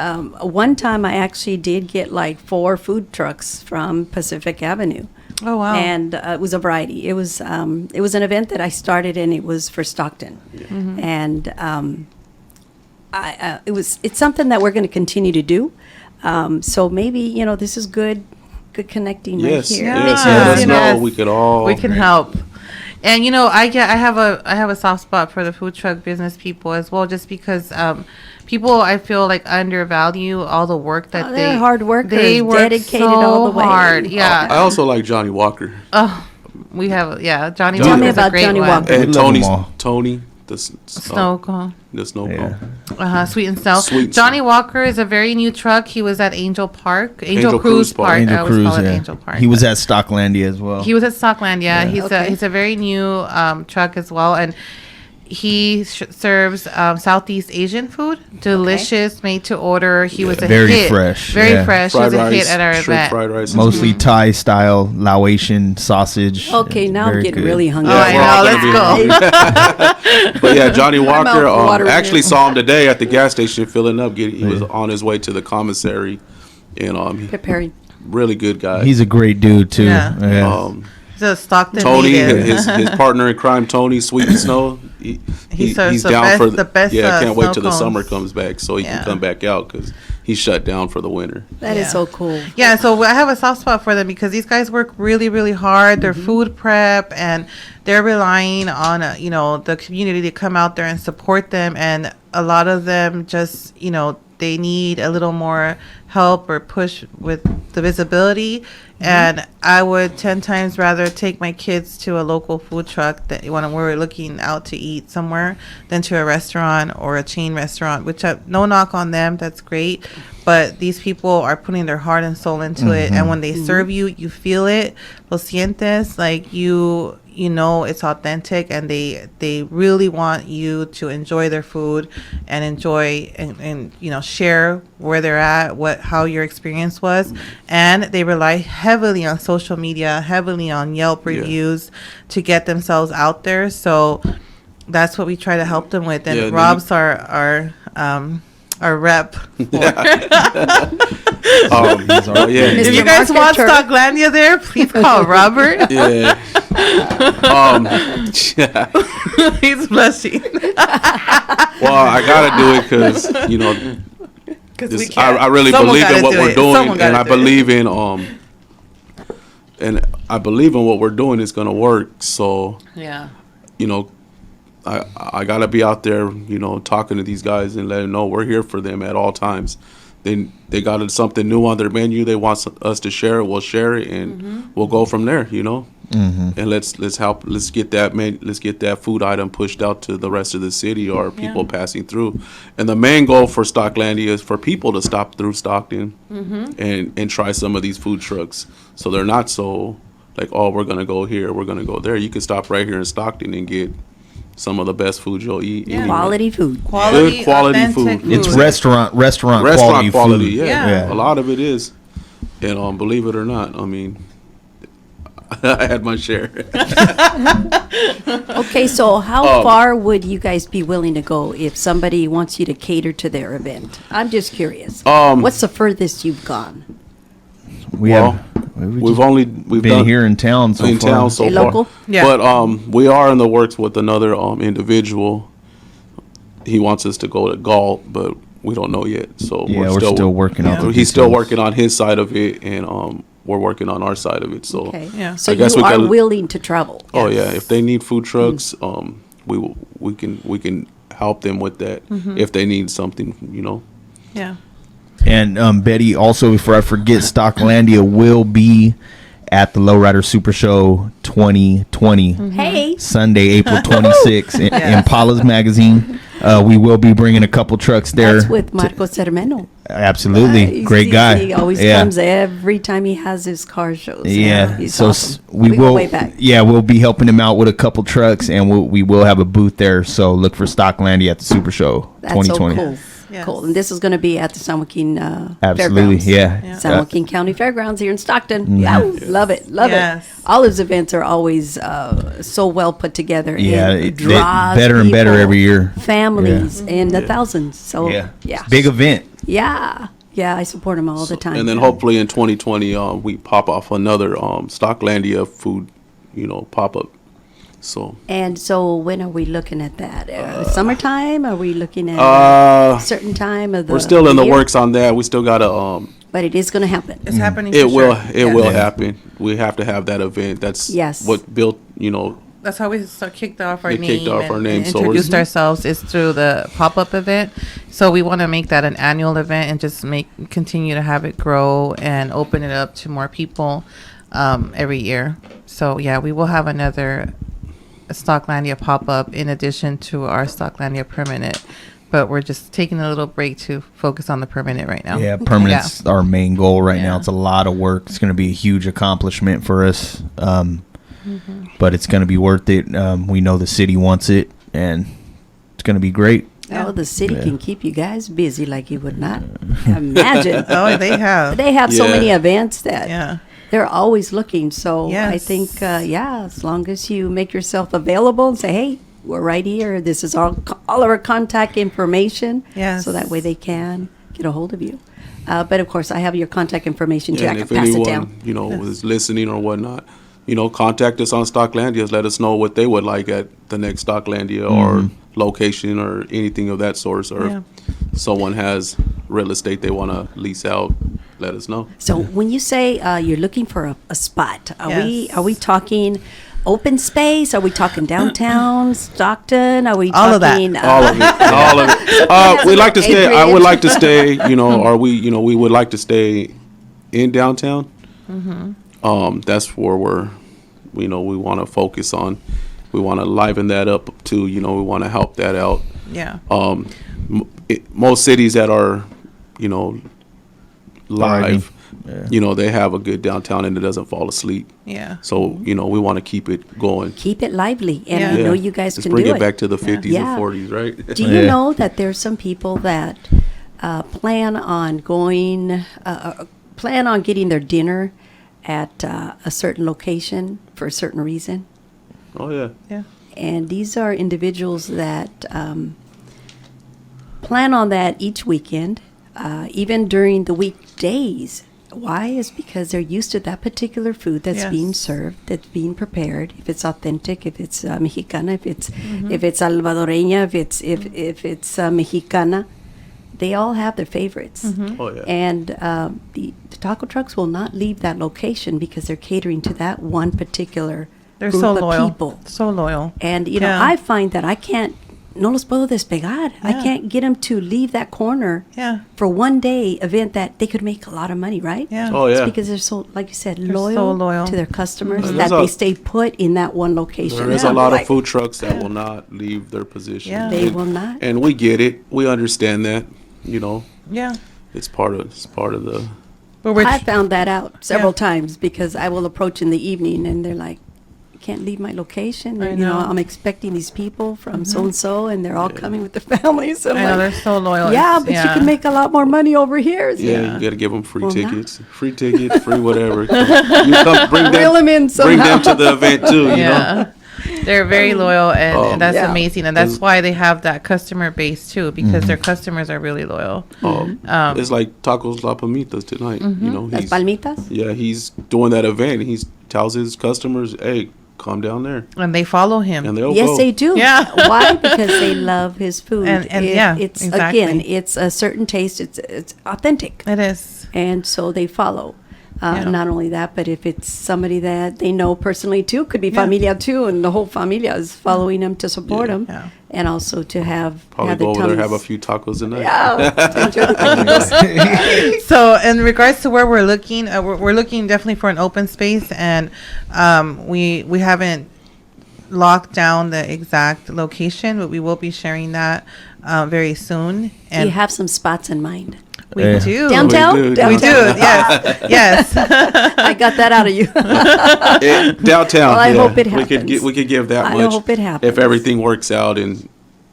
one time I actually did get like 4 food trucks from Pacific Avenue. Oh wow. And it was a variety. It was an event that I started, and it was for Stockton, and it's something that we're going to continue to do. So maybe this is good connecting yes, right here. yes, Yeah. let us know. Yes. We could all We can help. And I have a soft spot for the food truck business people as well, just because people I feel like undervalue all the work that They're hard workers, they work dedicated so all the way. hard. Yeah. I also like Johnny Walker We have Johnny Tell me Walker's a about great Johnny one. Walker. and We love 'em all. Tony the Snow cone. the snow Yeah. cone. Sweet and Snow. Sweet and Johnny Snow. Walker is a very new truck. He was at Angel Park, Angel Cruise Cruise Park. Park. I Angel always Cruz. call it Yeah. Angel Park. He was at Stocklandia as well. He was at Stockland. Yeah, Yeah. he's a very new truck as well, and he serves Southeast Asian food, delicious, made to order. He was a Very hit, fresh, very yeah. fresh. He Fried was a rice, hit at our shrimp event. fried rice. Mostly Thai style Laotian sausage. Okay, now I'm Very getting good. really hungry. Oh, I we're all know. gonna Let's be- go. But yeah, Johnny Walker. mouth watering Actually now. saw him today at the gas station filling up. He was on his way to the commissary, and Preparing. really good guy. He's a great dude too. Yeah. Yeah. He's a Stockton Tony, native. his partner in crime, Tony Sweet and Snow. He serves he's the down best- for the best, Yeah, I can't wait snow till the cones. summer comes back so he Yeah. can come back out because he's shut down for the winter. That is Yeah. so cool. Yeah, so I have a soft spot for them because these guys work really, really hard. They're food prep, and they're relying on the community to come out there and support them. And a lot of them just they need a little more help or push with the visibility. And I would 10 times rather take my kids to a local food truck that when we're looking out to eat somewhere than to a restaurant or a chain restaurant, which no knock on them. That's great. But these people are putting their heart and soul into it. And when they serve you, you feel it. Lo sientes, like you know it's authentic, and they really want you to enjoy their food and enjoy and share where they're at, how your experience was. And they rely heavily on social media, heavily on Yelp reviews to get themselves out there. So that's what we try to help them with. And Yeah, Rob's our rep. Yeah, If Mr. you guys want Marketer. Stocklandia there, please call Robert. yeah. Yeah. He's blushing. Well, I gotta do it because Because I really believe in what we're doing, and I believe in what we're doing is gonna work. So Yeah. I gotta be out there, talking to these guys and letting them know we're here for them at all times. They got something new on their menu. They want us to share it. We'll share it, and we'll go from there. And let's get that food item pushed out to the rest of the city or people passing through. And the main goal for Stocklandia is for people to stop through Stockton and try some of these food trucks. So they're not so like, oh, we're gonna go here, we're gonna go there. You can stop right here in Stockton and get some of the best food you'll eat. anywhere. Quality food. Quality, quality authentic food. It's restaurant Restaurant quality, food. yeah. Yeah. A lot of it is. And believe it or not, I mean, I had my share. Okay, so how far would you guys be willing to go if somebody wants you to cater to their event? I'm just curious. What's the furthest you've gone? We've been done here in town so far. so Hey, far. local? Yeah. But we are in the works with another individual. He wants us to go to Galt, but we don't know yet. So Yeah, we're still working out the He's still details. working on his side of it, and we're working on our side of it. So Okay. Yeah. So I guess you we are can- willing to travel? oh yeah, if they need food trucks, we can help them with that if they need something, Yeah. And Betty, also before I forget, Stocklandia will be at the Lowrider Super Show 2020. Hey, Sunday, April 26th in Impala's magazine. We will be bringing a couple trucks there. that's with Marcos Hermeno. Absolutely. Great guy. He always comes every time he has his car shows. Yeah, He's so awesome. we go will. way back. Yeah, we'll be helping him out with a couple trucks, and we will have a booth there. So look for Stocklandia at the Super Show That's 2020. so cool. Yes. Cool. And this is going to be at the San Joaquin Absolutely, Fairgrounds. yeah. San Joaquin County Fairgrounds here in Stockton. Yeah, love it, love Yes. it. All his events are always so well put together. Yeah, and it- draws better and better people, every year. Families and the thousands. So Yeah, yeah, Big event. yeah. I support him all the time. and then hopefully in 2020 we pop off another Stocklandia food, pop up. So And so when are we looking at that? Summertime? Are we looking at a certain time of the we're still in the year? works on that. We still gotta But it is going to happen. It's happening. it for will sure. it Yeah. will happen. We have to have that event. That's Yes. what built That's how we kicked off our It name. kicked off our name, and so we're- introduced ourselves is through the pop-up event. So we want to make that an annual event and just continue to have it grow and open it up to more people every year. So yeah, we will have another Stocklandia pop-up in addition to our Stocklandia permanent. But we're just taking a little break to focus on the permanent right now. Yeah, permanent's our main goal right now. Yeah. It's a lot of work. It's going to be a huge accomplishment for us, but it's going to be worth it. We know the city wants it, and it's going to be great. Oh, the city Yeah. can keep you guys busy like you would not imagine. Oh, they have. They have so Yeah. many events that Yeah. they're always looking. So I Yes. think, as long as you make yourself available and say, hey, we're right here. This is all of our contact information. Yes. So that way they can get a hold of you. But of course, I have your contact information too. I and can if pass it anyone down. is listening or whatnot, contact us on Stocklandia. Let us know what they would like at the next Stocklandia or location or anything of that sort. Or Yeah. if someone has real estate they want to lease out, let us know. So when you say you're looking for a spot, are Yes. we talking open space? Are we talking downtown Stockton? Are we All of that. talking All of it. All of it. We like to stay. I would Acreage. like to stay. Or we would like to stay in downtown. That's where we want to focus on. We want to liven that up too. We want to help that out. Yeah. Most cities that are, live, Yeah. they have a good downtown and it doesn't fall asleep. Yeah. So, we want to keep it going. Keep it lively, and Yeah. I know you guys Let's can bring do it back to the 50s Yeah. and 40s, right? Do you Yeah. know that there's some people that plan on getting their dinner at a certain location for a certain reason? Oh, yeah. Yeah. And these are individuals that plan on that each weekend, even during the weekdays. Why? Is because they're used to that particular food that's Yes. being served, that's being prepared. If it's authentic, if it's Mexicana, if it's Salvadoreña, if it's Mexicana, they all have their favorites. Oh, yeah. And the taco trucks will not leave that location because they're catering to that one particular They're group so of loyal. people. So loyal. And Yeah. I find that I can't, no los puedo despegar. I Yeah. can't get them to leave that corner Yeah. for one day event that they could make a lot of money, right? Yeah. Oh, It's yeah. because they're so, like you said, so loyal, loyal. to their customers, Mhm. that There's they a- stay put in that one location. There is Yeah. a lot Like, of food trucks that will not leave their position. Yeah. They will not. And we get it. We understand that. Yeah. It's part of the. But we're I found that out several Yeah. times because I will approach in the evening and they're like, can't leave my location. I And, you know, know. I'm expecting these people from so and so, and they're all coming with their families. And I I'm know like, they're so loyal. yeah, It's- but you can make a lot more money over here. So Yeah, you got to give them free Well, not. tickets, free whatever. You come bring Reel 'em in bring them somehow. to the event too. You know. Yeah. They're very loyal, and that's Yeah. amazing, and that's why they have that customer base too, because their customers are really loyal. It's like Tacos La Palmitas tonight. You know, Las Palmitas. yeah, he's doing that event. He tells his customers, "Hey, come down there," And they follow him. and they'll Yes, go. they do. Yeah. Why? Because they love his food. And yeah, it's exactly. again, it's a certain taste. It's authentic, It is. and so they follow. Yeah. Not only that, but if it's somebody that they know personally too, could be Yeah. familia too, and the whole familia is following them to support them, Yeah. and also to have Probably have go the over there, have a tummies. few tacos tonight. Yeah, to enjoy the taquitos. So in regards to where we're looking, we're looking definitely for an open space, and we haven't locked down the exact location, but we will be sharing that very soon. Do And you have some spots in mind? we Yeah. do. Downtown? We do, We Downtown. do. Yes. Yes. I got that out of you. Downtown. Well, I yeah. hope it We could happens. we could give that I much. hope it happens. If everything works out, and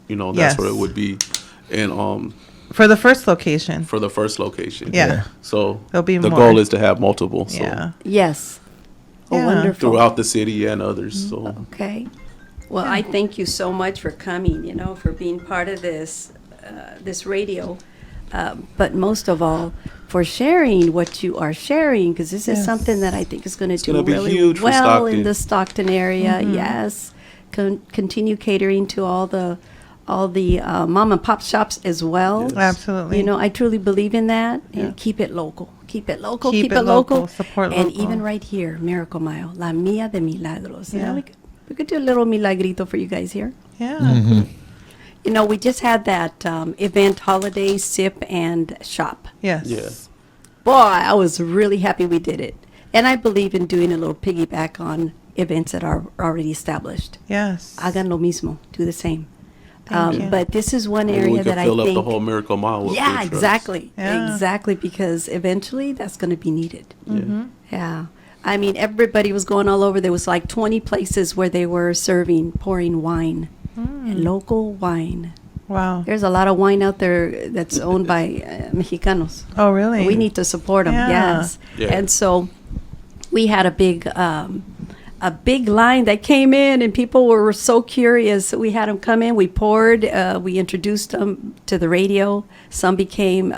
you know that's Yes. what it would be, and For the first location. for the first location. Yeah. So There'll be the more. goal is to have multiple. So Yeah. Yes. Oh, Yeah. wonderful. throughout the city and others. So Okay. Well, I thank you so much for coming, you know, for being part of this radio, but most of all, for sharing what you are sharing, because this is Yes. something that I think is going to do gonna be really huge for well in Stockton. the Stockton area. Yes. Continue catering to all the mom and pop shops as well. Yes. Absolutely. You know, I truly believe in that. Yeah. And keep it local. Keep it local. Keep Keep, it it local. local, support and local. even right here, Miracle Mile, La Mia de Milagros. You know, Yeah. we could do a little milagrito for you guys here. Yeah. You know, we just had that event, holiday sip and shop. Yes. Yeah. Boy, I was really happy we did it. And I believe in doing a little piggyback on events that are already established. Yes. Hagan lo mismo. Do the same. Thank you. But this is one maybe area we could that I fill up think. the whole Miracle Mile with Yeah, food trucks. exactly. Yeah. Exactly, because eventually that's going to be needed. Yeah. Yeah. I mean, everybody was going all over. There was like 20 places where they were pouring wine, and local wine. Wow. There's a lot of wine out there that's owned by Mexicanos. Oh, really? We need to support them. Yeah. Yes. Yeah. And so we had a big line that came in, and people were so curious. We had them come in. We poured. We introduced them to the radio. Some became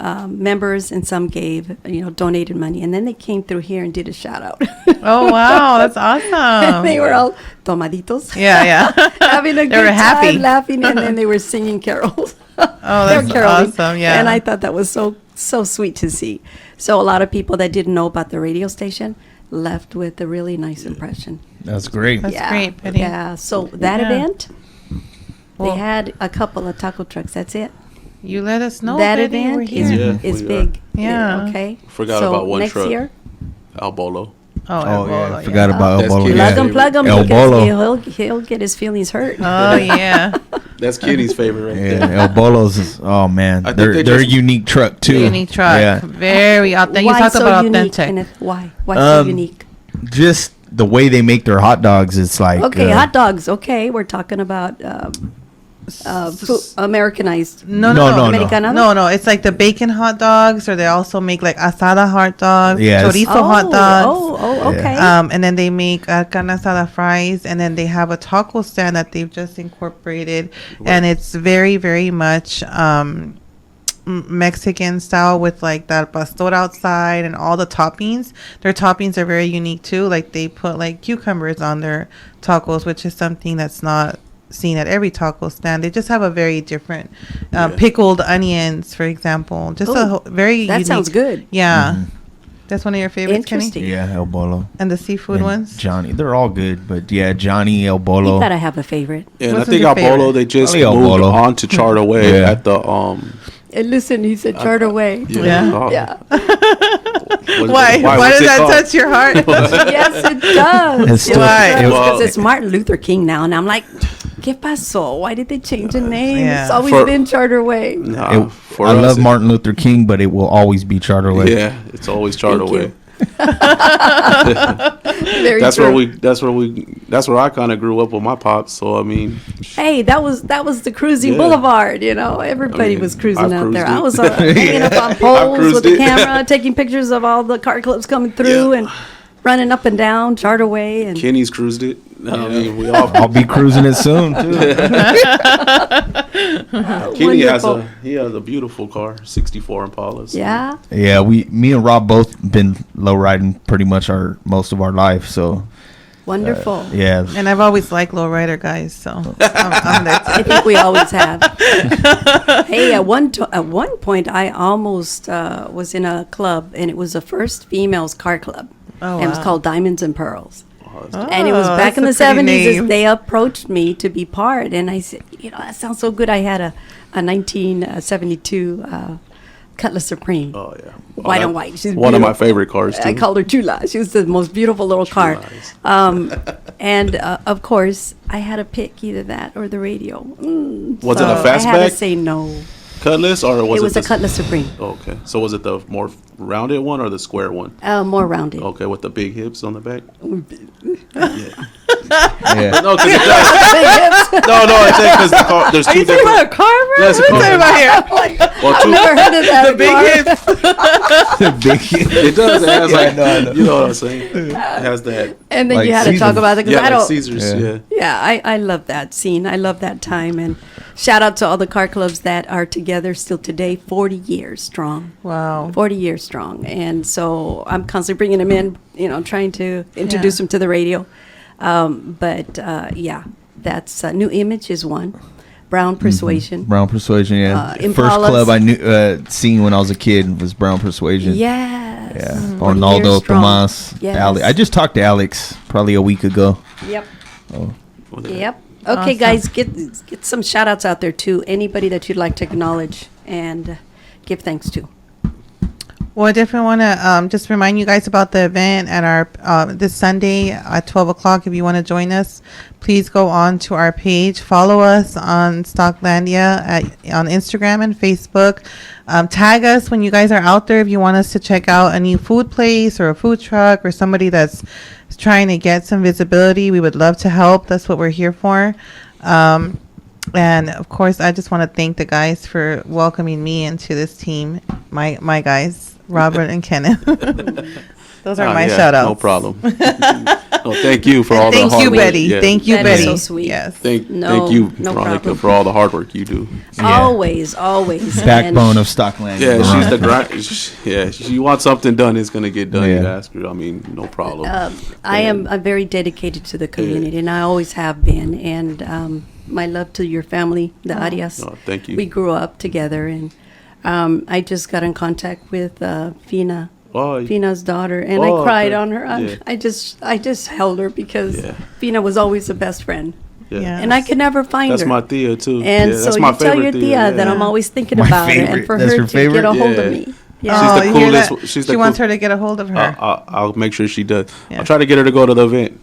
members, and some gave, donated money. And then they came through here and did a shout out. Oh, wow. That's awesome. They were all tomaditos. Yeah, yeah. Having a They good were happy. time, laughing, and then they were singing carols. Oh, They were that's caroling. awesome. Yeah. And I thought that was so sweet to see. So a lot of people that didn't know about the radio station left with a really nice impression. That's great. That's great, Penny. Yeah. So that Yeah. event, Well- they had a couple of taco trucks. That's it. You let us know. that Penny. We're event here. Yeah, is we big. Yeah. Okay. Forgot so about one next truck. year, Al Bolo. Oh, Oh yeah, Ebola, I forgot yeah. about El That's Bolo. cute. Yeah. plug him El because Bolo. he'll get his feelings hurt. Oh, yeah. That's Kitty's favorite right Yeah, there. El Bolo's is, oh man, I think they're they a just- unique truck too. Unique truck. Yeah, Very authentic. You Why talked so about unique? authentic. Kenneth? Why? Why so Um, unique? just the way they make their hot dogs. It's like Okay, hot dogs. Okay, we're talking about Americanized. No, No, no, no, no. no. Americanado? No, it's like the bacon hot dogs, or they also make like asada hot dogs, Yes. chorizo hot dogs. Okay. And then they make carne asada fries, and then they have a taco stand that they've just incorporated, and it's very, very much Mexican style with like that pastor outside and all the toppings. Their toppings are very unique too. Like they put like cucumbers on their tacos, which is something that's not seen at every taco stand. They just have a very different pickled onions, for example. Just Oh, very that unique. sounds good. Yeah. That's one of your favorites, Kenny? Interesting. yeah, El Bolo. And the seafood And ones? Johnny, they're all good, but yeah, Johnny, El You Bolo. gotta have a favorite. And What's I think your Al Bolo, favorite? they just Probably Al moved Bolo. on to Charter Way Yeah. at the And listen, he said charter way. Yeah. oh, Yeah. Why? Why what's does it that called? touch your heart? Yes, it does. It's still- Why? it- Because it's Martin Luther King now, and I'm like, ¿qué pasó? Why did they change the name? Yeah. It's always For- been Charter Way. Nah, it- for I us, love Martin Luther King, but it will always be Charter Way. Yeah, it's always Charter Thank Way. you. Very That's true. that's where I kind of grew up with my pops. So I mean, Hey, that was the cruising Yeah. boulevard. You know, everybody was cruising I've out there. cruised I it. was hanging up on poles cruised with the it. camera, taking pictures of all the car clubs coming through and running up and down Charterway. And Kenny's cruised it. I mean, we all. I'll be cruising it soon too. Kenny has Wonderful. a beautiful car, 64 Impala. So. yeah, Yeah, me and Rob both been low riding pretty much most of our life. So wonderful. yeah, And I've always liked lowrider guys, so I'm there too. I think we always have. Hey, at one point, I almost was in a club, and it was the first females car club. Oh, And it was wow. called Diamonds and Pearls. Oh, And it was back in the that's a pretty 70s. name. They approached me to be part, and I said, that sounds so good. I had a 1972 Cutlass Supreme. Oh yeah. White on white. She's one of my beautiful. favorite cars too. I called her Chula. She was the most beautiful little car. Chulas. And of course, I had to pick either that or the radio. Was it a I had to fastback say no. Cutlass or was It it was a the- Cutlass Supreme, Okay, so was it the more rounded one or the square one? more rounded. Okay, with the big hips on the back. yeah. No, because it does. No, it's because the car. There's Are two you talking about a different. car, bro? Yes, What a are you car. talking about here? Well, two. Never heard of that. The big before. hips. Big. It does. It has Yeah, like, I know. you know what I'm saying. It has that. And then Like you had to talk Caesars. about it because Yeah, I like don't. Caesars. Yeah. Yeah. Yeah, I love that scene. I love that time. And shout out to all the car clubs that are together still today, 40 years strong. Wow. 40 years strong. And so I'm constantly bringing them in, trying to introduce them to the radio. But yeah, that's New Image is one. Brown Persuasion. Brown Persuasion, yeah. First Impalas. club I knew seen when I was a kid was Brown Persuasion. Yes. Yeah. 40 years Arnaldo, strong. Tomas, Yes. Ali. I just talked to Alex probably a week ago. Yep. Well, that- Yep. Okay, Awesome. guys, get some shout outs out there too. Anybody that you'd like to acknowledge and give thanks to. Well, I definitely want to just remind you guys about the event at our this Sunday at 12 o'clock. If you want to join us, please go on to our page. Follow us on Stocklandia on Instagram and Facebook. Tag us when you guys are out there if you want us to check out a new food place or a food truck or somebody that's trying to get some visibility. We would love to help. That's what we're here for. And of course, I just want to thank the guys for welcoming me into this team. My guys, Robert and Kenneth. Those are my yeah, shout outs. No problem. No, thank you for all the Thank hard you, work. Betty. Yeah. Thank you, That is Betty. so sweet. Yes. Thank No, you, no Veronica, problem. for all the hard work you do. Yeah. Always. Backbone of Stockland. Yeah, she's the grind. Yeah, you want something done, it's gonna get done. Yeah. You ask her. I mean, no problem. I'm very dedicated to the community, and I always have been. And my love to your family, the Arias. Oh, thank you. We grew up together, and I just got in contact with Fina. Oh, Fina's daughter, and Oh, I cried okay. on her. Yeah. I just held her because Yeah. Fina was always the best friend, Yeah. and I could never find That's her. my Thea too. And yeah, so that's you my tell your favorite Thea that yeah. I'm always thinking My about her, favorite. and for That's her your to favorite? get a hold of Yeah. me. She's Yeah. the you hear coolest- that? she's the She wants cool- her to get a hold of her. I'll make sure she does. Yeah. I'll try to get her to go to the event.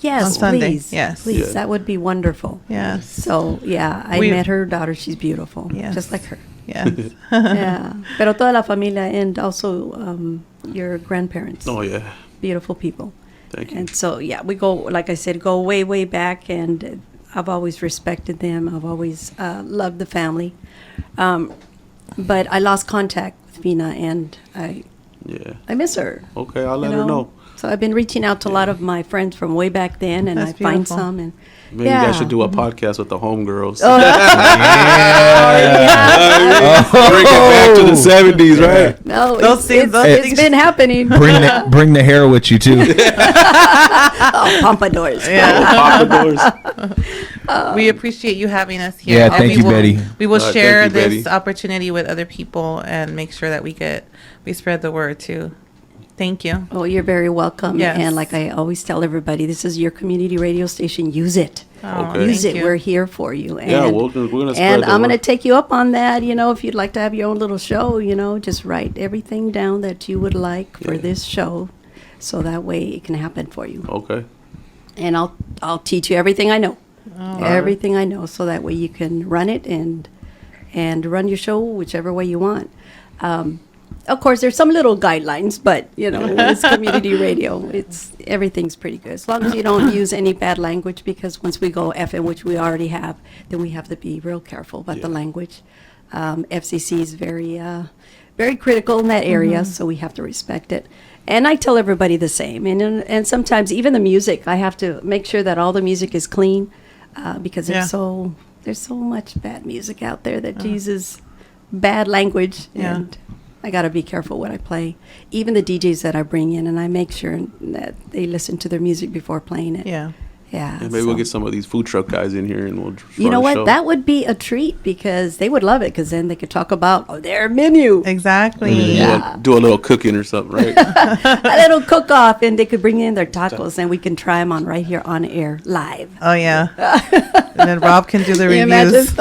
Yes, On Sunday, please. yes. Please, Yeah. that would be wonderful. Yes. So, yeah, I We- met her daughter. She's beautiful, Yes. just like her. Yes. Yeah. Pero toda la familia and also your grandparents. Oh yeah, Beautiful people. thank you. And so, yeah, we go, like I said, go way, way back, and I've always respected them. I've always loved the family. But I lost contact with Fina, and Yeah. I miss her. Okay, I'll let you her know. So I've been reaching out to a lot of my friends from way back then, and That's I find beautiful. some, and Maybe you guys should do a podcast with the homegirls. Oh, Bring it back to the '70s, right? no, Those it's, things- it's, those it's things- been happening. Bring the hair with you too. Oh, pompadours. Pompadours. We appreciate you having us here. Yeah, And thank we you, will- Betty. We will All right, share thank you, this Betty. opportunity with other people and make sure that we spread the word too. Thank you. Oh, you're very welcome. Yes. And like I always tell everybody, this is your community radio station. Use it. Oh, Okay. Use thank it. you. We're here for you. And, Yeah, we're gonna spread and the I'm going to word. take you up on that. If you'd like to have your own little show, just write everything down that you would like for Yeah. this show, so that way it can happen for you. Okay. And I'll teach you everything I know, everything I know, so that way you can run it and run your show whichever way you want. Of course, there's some little guidelines, but it's community radio. Everything's pretty good as long as you don't use any bad language. Because once we go FM, which we already have, then we have to be real careful about the language. FCC is very critical in that area, so we have to respect it. And I tell everybody the same. And sometimes even the music, I have to make sure that all the music is clean, because there's so much bad music out there that uses bad language, and I got to be careful what I play. Even the DJs that I bring in, and I make sure that they listen to their music before playing it. Yeah. Yeah. And maybe we'll get some of these food truck guys in here and we'll You know run a what? show. That would be a treat because they would love it because then they could talk about their menu. Exactly. Do a little cooking or something, right? A little cook off, and they could bring in their tacos and we can try them on right here on air live. Oh, yeah. And then Rob can do the Can you imagine? reviews.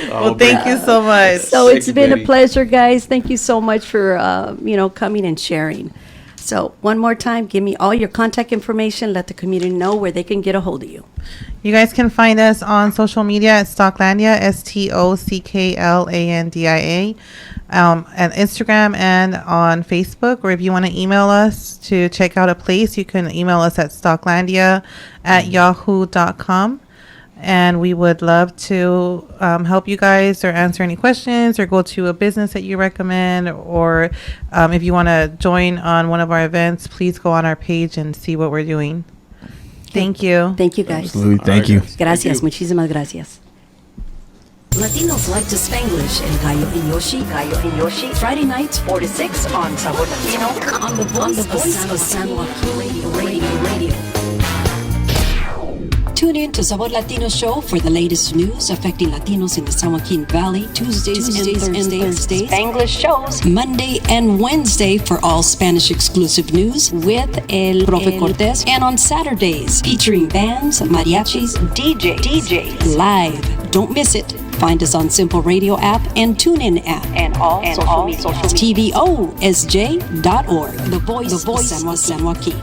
Well, thank you so much. So Thank it's you, been Betty. a pleasure, guys. Thank you so much for coming and sharing. So one more time, give me all your contact information. Let the community know where they can get a hold of you. You guys can find us on social media at Stocklandia, Stocklandia, on Instagram and on Facebook. Or if you want to email us to check out a place, you can email us at stocklandia@yahoo.com. And we would love to help you guys or answer any questions or go to a business that you recommend. Or if you want to join on one of our events, please go on our page and see what we're doing. Thank you. Thank you, guys. Absolutely. Thank you. Gracias. Muchísimas gracias. Latinos like to Spanglish and Gallo y Yoshi. Friday nights 4 to 6 on Sabor Latino on the voice of San Joaquin Radio. Tune in to Sabor Latino Show for the latest news affecting Latinos in the San Joaquin Valley, Tuesdays and Thursdays. Spanglish shows Monday and Wednesday for all Spanish exclusive news with El Profe Cortez, and on Saturdays featuring bands, mariachis, DJs live. Don't miss it. Find us on Simple Radio app and TuneIn app and all social media. TVOSJ.org. The voice of San Joaquin.